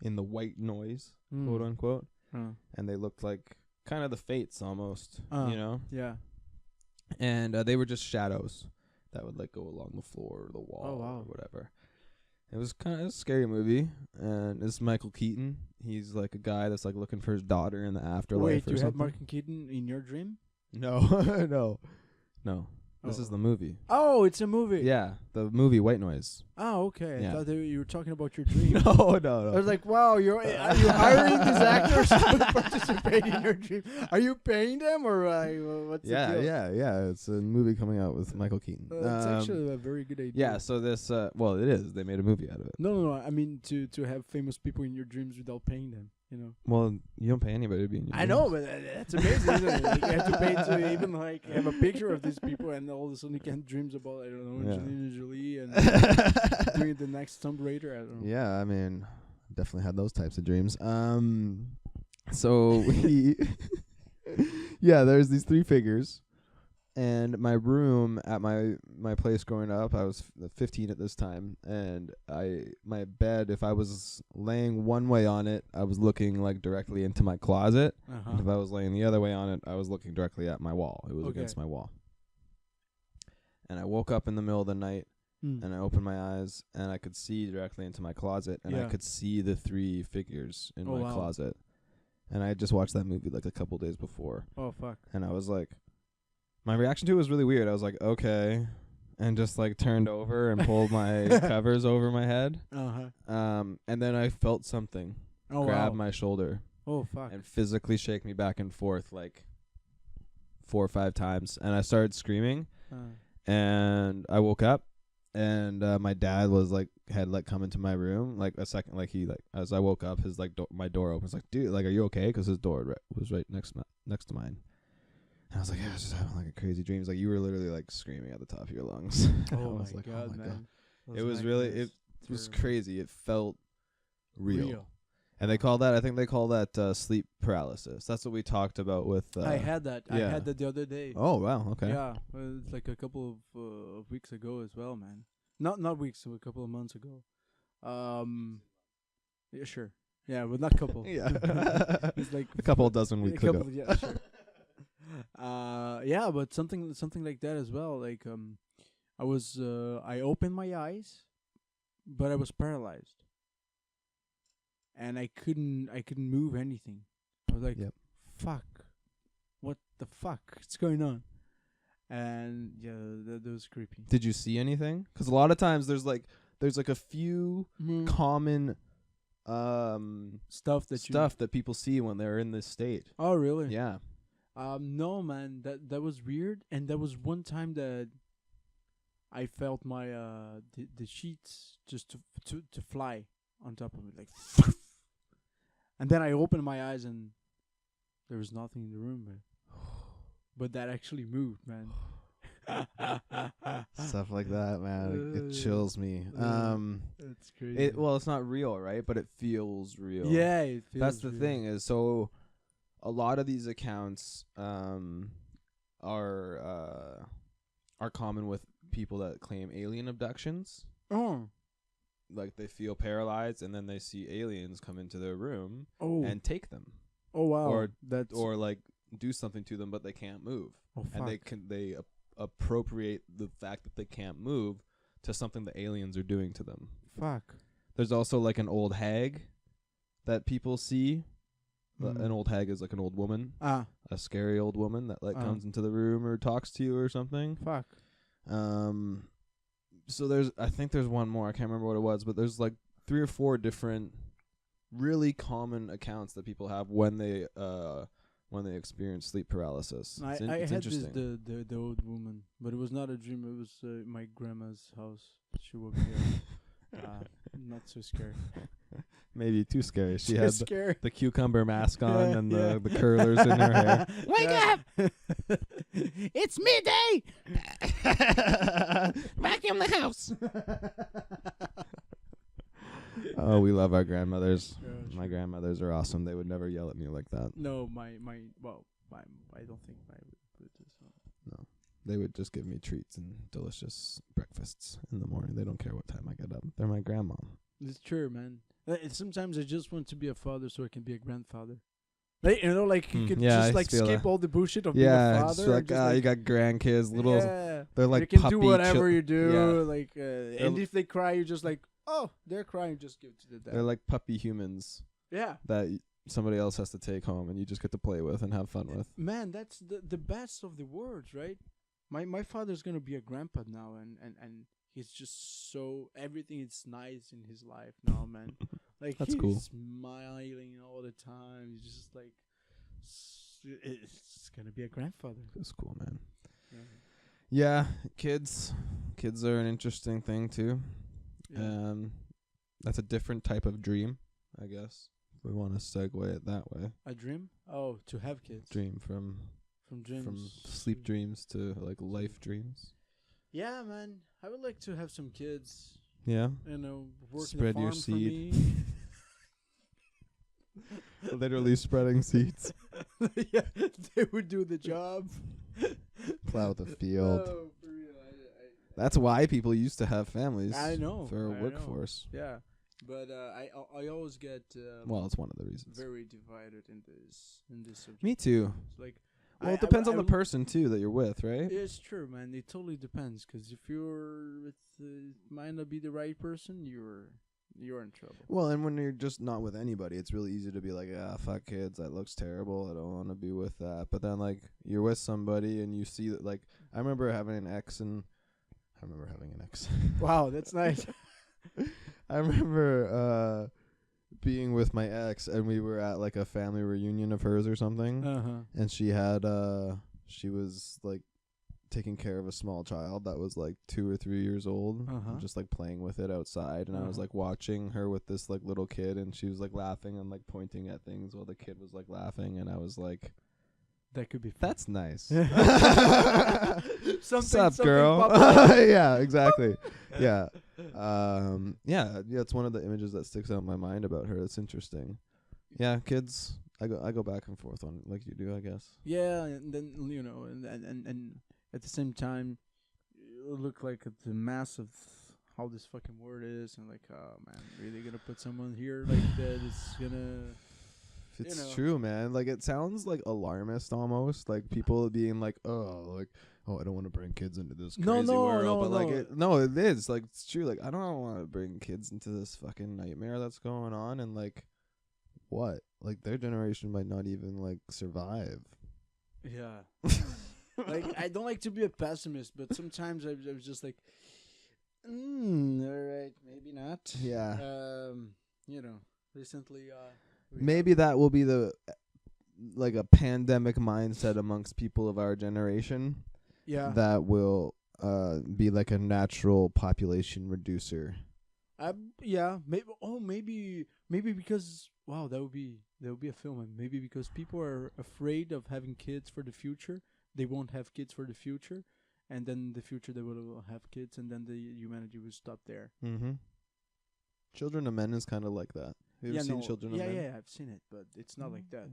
in the white noise, quote unquote. And they looked like kind of the Fates almost, you know? Yeah. And they were just shadows that would like go along the floor or the wall wow. or whatever. It was kind of a scary movie, and it's Michael Keaton. He's like a guy that's like looking for his daughter in the afterlife. Wait, or you had something. Michael Keaton in your dream? No, no. This is the movie. Oh, it's a movie. Yeah, the movie White Noise. Oh, okay. Yeah. I thought you were talking about your dream. No. I was like, wow, are you hiring these actors to participate in your dream? Are you paying them, or what's the deal? Yeah. It's a movie coming out with Michael Keaton. That's actually a very good idea. Yeah, so this, well, it is. They made a movie out of it. No. I mean, to have famous people in your dreams without paying them, you know. Well, you don't pay anybody to be in your I dreams. know, but that's amazing, isn't it? Like, you have to pay to even like have a picture of these people, and all of a sudden you can dreams about, I don't know, Yeah. Angelina Jolie and doing the next Tomb Raider. I don't know. Yeah, I mean, definitely had those types of dreams. So we, yeah, there's these 3 figures, and my room at my place growing up, I was 15 at this time, and my bed, if I was laying one way on it, I was looking like directly into my closet. And if I was laying the other way on it, I was looking directly at my wall. It was against my wall. And I woke up in the middle of the night, and I opened my eyes, and I could see directly into my closet, and I could see the 3 figures in my closet. And I had just watched that movie like a couple days before. Oh, fuck. And I was like, my reaction to it was really weird. I was like, okay, and just like turned over and pulled my covers over my head. And then I felt something grab my shoulder. Oh, fuck. And physically shake me back and forth like 4 or 5 times. And I started screaming. And I woke up, and my dad was like, had like come into my room like a second, like he like, as I woke up, his like my door opens, like, dude, like, are you okay? Because his door was right next to mine. And I was like, yeah, I was just having like a crazy dream. He's like, you were literally like screaming at the top of your lungs. Oh, I was my like, God, oh my man. God. It was really, it was crazy. It felt real. And they call that, I think they call that sleep paralysis. That's what we talked about with. I had that. yeah. I had that the other day. Oh wow, okay. Yeah, it's like a couple of weeks ago as well, man. Not weeks, a couple of months ago. Yeah, sure. Yeah, but not couple. Yeah, it's like a couple dozen weeks ago. Yeah, sure. Yeah, but something like that as well. Like I opened my eyes, but I was paralyzed. And I couldn't move anything. I was like, fuck, what the fuck? What's going on? And yeah, that was creepy. Did you see anything? Because a lot of times there's like a few common stuff that people see when they're in this state. Oh, really? Yeah. No, man, that was weird. And there was one time that I felt my the sheets just to fly on top of me, like. And then I opened my eyes and there was nothing in the room, man. But that actually moved, man. Stuff like that, man. It chills me. That's crazy. Well, it's not real, right? But it feels real. Yeah, it feels That's the real. thing is, so a lot of these accounts are common with people that claim alien abductions. Oh. Like they feel paralyzed and then they see aliens come into their room and take them. Oh wow. Or like do something to them, but they can't move. Oh, fuck. And they appropriate the fact that they can't move to something the aliens are doing to them. Fuck. There's also like an old hag that people see. An old hag is like an old woman. A scary old woman that like comes into the room or talks to you or something. Fuck. So I think there's one more. I can't remember what it was, but there's like 3 or 4 different really common accounts that people have when they experience sleep paralysis. I It's had interesting. this the old woman, but it was not a dream. It was my grandma's house. She woke me up. Not so scary. Maybe too scary. She Too had scary. the cucumber mask on Yeah, and yeah. the curlers in her hair. Wake up! It's midday. Vacuum the house. Oh, we love our grandmothers. My grandmothers are awesome. They would never yell at me like that. No, my I don't think my would do so. No. They would just give me treats and delicious breakfasts in the morning. They don't care what time I get up. They're my grandma. It's true, man. Sometimes I just want to be a father so I can be a grandfather. Like, you know, like you could Yeah, just I like feel skip that. all the bullshit of Yeah, being a just father. like, you got grandkids, little. Yeah. They're like you can puppy do whatever chil- you do. Yeah. Like, and if they cry, you're just like, oh, they're crying. Just give it to the dad. They're like puppy humans Yeah. that somebody else has to take home and you just get to play with and have fun with. Man, that's the best of the worlds, right? My father's gonna be a grandpa now, and he's just so everything is nice in his life now, man. Like That's he's cool. smiling all the time. He's just like, it's gonna be a grandfather. It's cool, man. Yeah. Yeah, kids are an interesting thing too. Yeah. That's a different type of dream, I guess. If we want to segue it that way. A dream? Oh, to have kids. Dream from Dreams. sleep dreams to like life dreams. Yeah, man. I would like to have some kids. Yeah. You know, work Spread in your the farm seed. for me. Literally spreading seeds. Yeah, they would do the job. Plow the field. Oh, for real. That's why people used to have families. I know. For a I know. workforce. Yeah, but I always get Well, it's one of the reasons. very divided in this subject. Me too. It's like, Well, it depends on the person too that you're with, right? It's true, man. It totally depends. Because if you're with might not be the right person, you're in trouble. Well, and when you're just not with anybody, it's really easy to be like, fuck kids, that looks terrible, I don't want to be with that. But then, like, you're with somebody and you see that, like, I remember having an ex. Wow, that's nice. I remember being with my ex, and we were at, like, a family reunion of hers or something. And she had, she was, like, taking care of a small child that was like 2 or 3 years old, just like playing with it outside, and I was like watching her with this like little kid, and she was like laughing and like pointing at things while the kid was like laughing, and I was like, That could be fun. that's nice. What's up, girl? Yeah, exactly. Yeah. Yeah, it's one of the images that sticks out in my mind about her. It's interesting. Yeah, kids, I go back and forth on like you do, I guess. Yeah, and then you know, and at the same time, you look like at the mass of how this fucking word is, and like, oh man, really gonna put someone here like that is gonna. It's true, man. Like, it sounds like alarmist almost, like people being like, oh, I don't want to bring kids into this crazy world, but like, it is like, it's true. Like, I don't want to bring kids into this fucking nightmare that's going on, and like, what? Like, their generation might not even like survive. Yeah. Like, I don't like to be a pessimist, but sometimes I was just like, all right, maybe not. Yeah. You know, recently, Maybe that will be the like a pandemic mindset amongst people of our generation. Yeah. That will be like a natural population reducer. Yeah. Maybe because that would be a film. And maybe because people are afraid of having kids for the future, they won't have kids for the future, and then in the future they will have kids, and then the humanity will stop there. Mm-hmm. Children of Men is kind of like that. Have you seen Children of Men? Yeah, I've seen it, but it's not like that.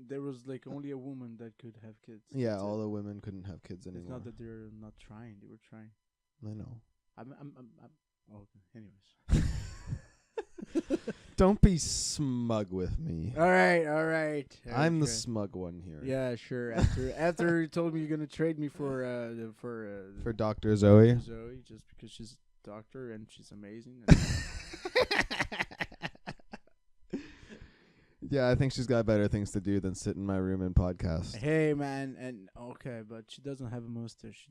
There was like only a woman that could have kids. Yeah, That's all it. the women couldn't have kids anymore. It's not that they're not trying; they were trying. I know. I'm okay. Anyways. Don't be smug with me. All right. I'm the smug one here. Yeah, sure. After you told me you're gonna trade me for Dr. Zoe. Zoe, just because she's a doctor and she's amazing. Yeah, I think she's got better things to do than sit in my room and podcast. Hey, man, and okay, but she doesn't have a mustache.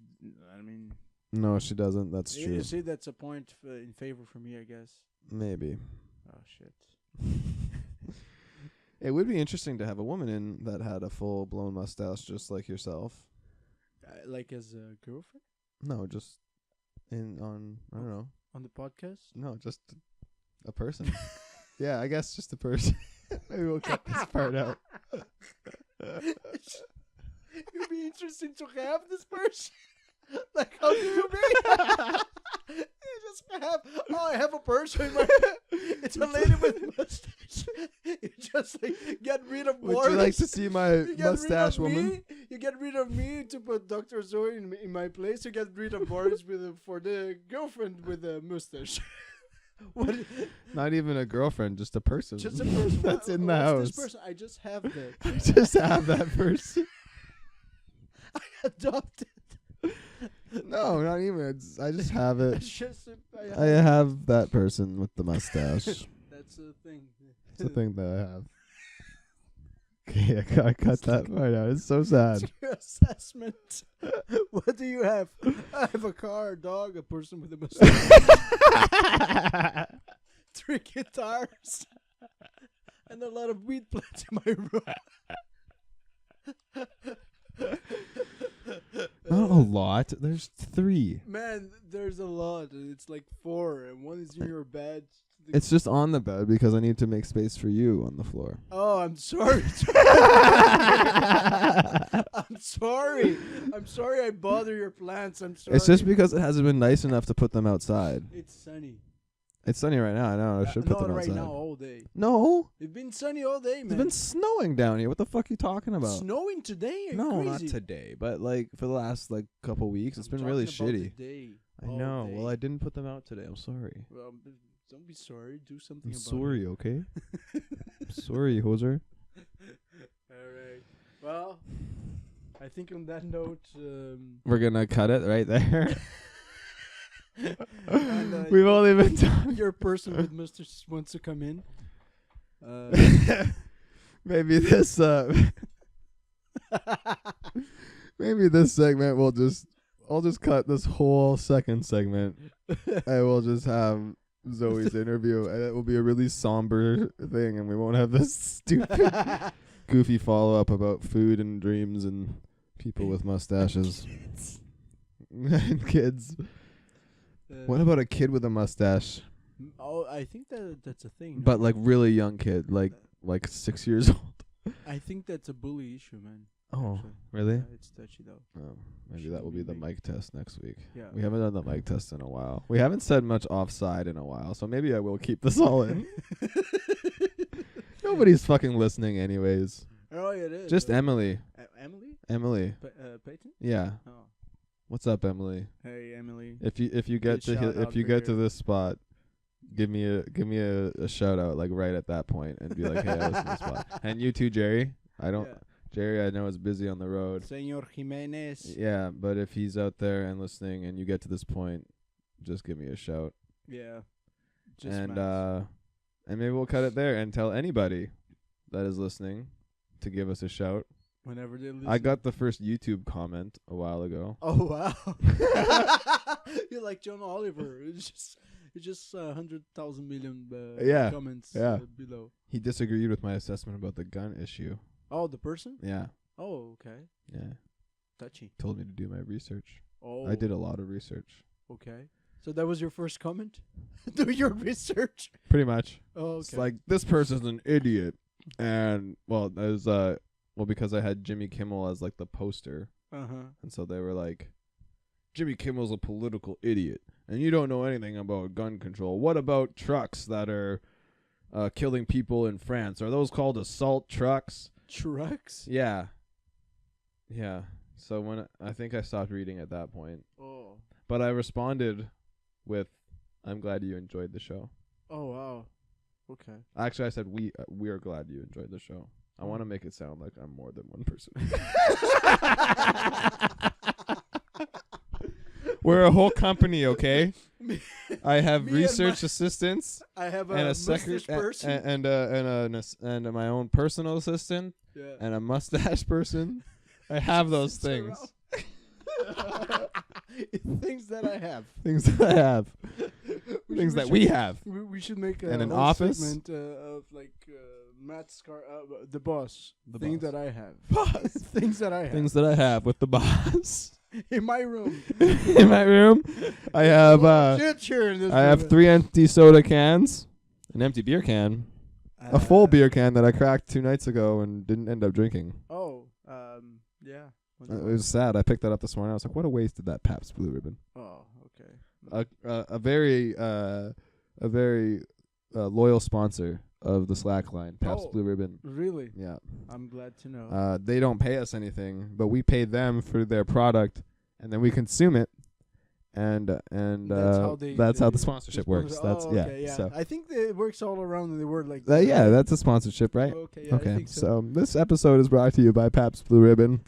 I mean, No, she doesn't. That's true. you see, that's a point in favor for me, I guess. Maybe. Oh shit. It would be interesting to have a woman in that had a full-blown mustache just like yourself. Like as a girlfriend? No, just I don't know. On the podcast? No, just a person. Yeah, I guess just a person. Maybe we'll cut this part out. It'd be interesting to have this person. Like, how do you mean? You just have, I have a person in my, it's a lady with mustache. You just like get rid of Would Boris. you like to see my You get mustache rid of woman? me, you get rid of me to put Dr. Zoe in my place. You get rid of Boris for the girlfriend with a mustache. What? Not even a girlfriend, just a person. Just a person that's in the house. This person, I just have that. I just have that person. I adopted. No, not even. I just have it. It's just I have that person with the mustache. That's a thing. It's the thing that I have. Okay, I cut that part out. It's so sad. It's your assessment. What do you have? I have a car, a dog, a person with a mustache, 3 guitars, and a lot of weed plants in my room. Not a lot. There's 3. Man, there's a lot. It's like 4, and one is in your bed. It's just on the bed because I need to make space for you on the floor. Oh, I'm sorry. I'm sorry. I'm sorry I bother your plants. I'm sorry. It's just because it hasn't been nice enough to put them outside. It's sunny. It's sunny right now. I know. I should put Not them right outside. now, all day. No. It's been sunny all day, man. It's been snowing down here. What the fuck are you talking about? Snowing today? Are you No, crazy? not today. But like for the last like couple weeks, it's I'm been really talking about shitty. today, I all know. day. Well, I didn't put them out today. I'm sorry. Well, don't be sorry. Do something I'm about sorry, okay? it. I'm sorry, hoser. All right. Well, I think on that note, We're gonna cut it right there. and, We've only been talking. your person with mustache wants to come in. Maybe this maybe this segment will just I'll just cut this whole second segment. I will just have Zoe's interview and it will be a really somber thing and we won't have this stupid goofy follow up about food and dreams and people with mustaches. And kids. What about a kid with a mustache? Oh, I think that's a thing. But like really young kid, like 6 years old. I think that's a bully issue, man. Oh, actually. really? Yeah, it's touchy though. Oh, maybe Shouldn't that will be the be. mic test next week. Yeah. We haven't done the mic test in a while. We haven't said much offside in a while, so maybe I will keep this all in. Nobody's fucking listening anyways. Oh, yeah, it is. Just Emily. Emily? Emily. Peyton? Yeah. Oh. What's up, Emily? Hey, Emily. If you get Good to shout out if you for get to your- this spot, give me a shout out like right at that point and be like, hey, I listen to this spot. And you too, Jerry. Jerry, I know is busy on the road. Senor Jimenez. Yeah, but if he's out there and listening and you get to this point, just give me a shout. Yeah. And Max. and maybe we'll cut it there and tell anybody that is listening to give us a shout. Whenever they listen. I got the first YouTube comment a while ago. Oh, wow. You're like John Oliver. It's just 100,000 million Yeah, comments yeah. below. He disagreed with my assessment about the gun issue. Oh, the person? Yeah, Oh, okay. yeah. Touchy. Told me to do my research. Oh. I did a lot of research. Okay. So that was your first comment? Do your research. Pretty much. Oh, okay. It's like, this person's an idiot. And, well, there's, because I had Jimmy Kimmel as, like, the poster. Uh-huh. And so they were like, Jimmy Kimmel's a political idiot. And you don't know anything about gun control. What about trucks that are killing people in France? Are those called assault trucks? Trucks? Yeah. Yeah. So when I think I stopped reading at that point. Oh. But I responded with, I'm glad you enjoyed the show. Oh, wow. Okay. Actually, I said we are glad you enjoyed the show. I want to make it sound like I'm more than one person. We're a whole company, okay? I have Me research assistants I have and a a secretary mustache person. and my own personal assistant Yeah. and a mustache person. I have those Sits things. Things that I have. Things that I have. Things that we should- have. We should make And an whole office? segment of like Matt the boss. The Things boss. that I have. Boss. Things that I have. Things that I have with the boss. In my room. In my room, I have Shit here in this I have room. 3 empty soda cans, an empty beer can, a full beer can that I cracked 2 nights ago and didn't end up drinking. Oh, yeah. It was sad. I picked that up this morning. I was like, what a waste of that Pabst Blue Ribbon. Oh, okay. A very loyal sponsor of the Slackline, Pabst Oh. Blue Ribbon. Really? Yeah. I'm glad to know. They don't pay us anything, but we pay them for their product, and then we consume it, and that's how the sponsorship works. That's okay, yeah. So I think it works all around in the world like yeah, that's a sponsorship, right? Okay, yeah, I Okay. think so. So this episode is brought to you by Pabst Blue Ribbon,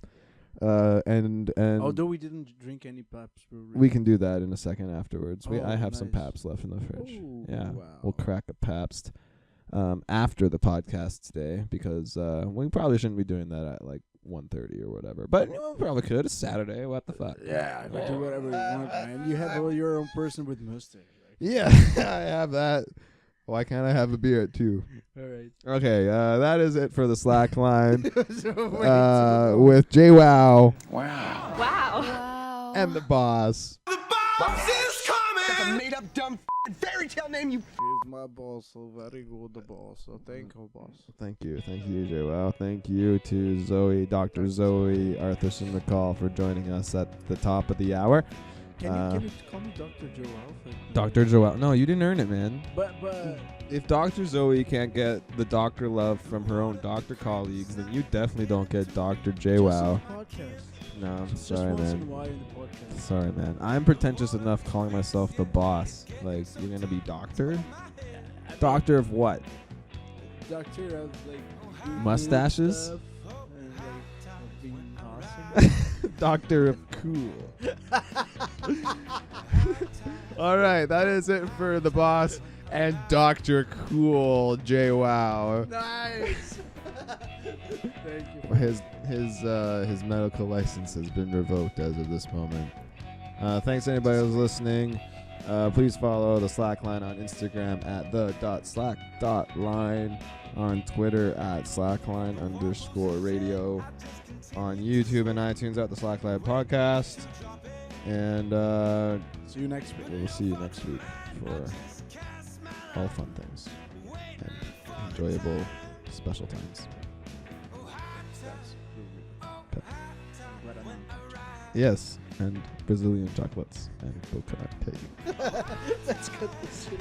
and Although we didn't drink any Pabst Blue Ribbon. we can do that in a second afterwards. Oh, I have some nice. Pabst left in the fridge. Ooh, Yeah, wow. we'll crack a Pabst after the podcast today because we probably shouldn't be doing that at like 1:30 or whatever. But we probably could. It's Saturday. What the fuck? Yeah, we do whatever you want, man. You have your own person with mustache. Yeah, I have that. Why can't I have a beer at 2? All right. Okay, that is it for the Slack line So with JWoww Wow. and the boss. The boss is That's a coming. made up dumb fairy tale name, you He's my boss, so very good, the boss. So thank you, boss. Thank you, JWoww. Thank you to Zoe, Dr. Zoe Arthurson-McColl for joining us at the top of the hour. Can you call me Dr. Joe Alpha? Dr. JWoww. No, you didn't earn it, man. But If Dr. Zoe can't get the doctor love from her own doctor colleagues, then you definitely don't get Dr. JWoww. No, I'm Just sorry, once in a man. while in the podcast. Sorry, man. I'm pretentious enough calling myself the boss. Like, you're gonna be doctor? Doctor of what? Doctor of like doing Mustaches? stuff and like being awesome. Doctor of cool. All right, that is it for the boss and Dr. Cool JWoww. Nice. Thank you. His medical license has been revoked as of this moment. Thanks anybody who's listening. Please follow the Slackline on Instagram at the.slack.line, on Twitter at slackline_radio, on YouTube and iTunes at the Slackline podcast. And See you next week. we'll see you next week for all fun things and enjoyable special times. Yes, and Brazilian chocolates and coconut cake. Let's cut this shit.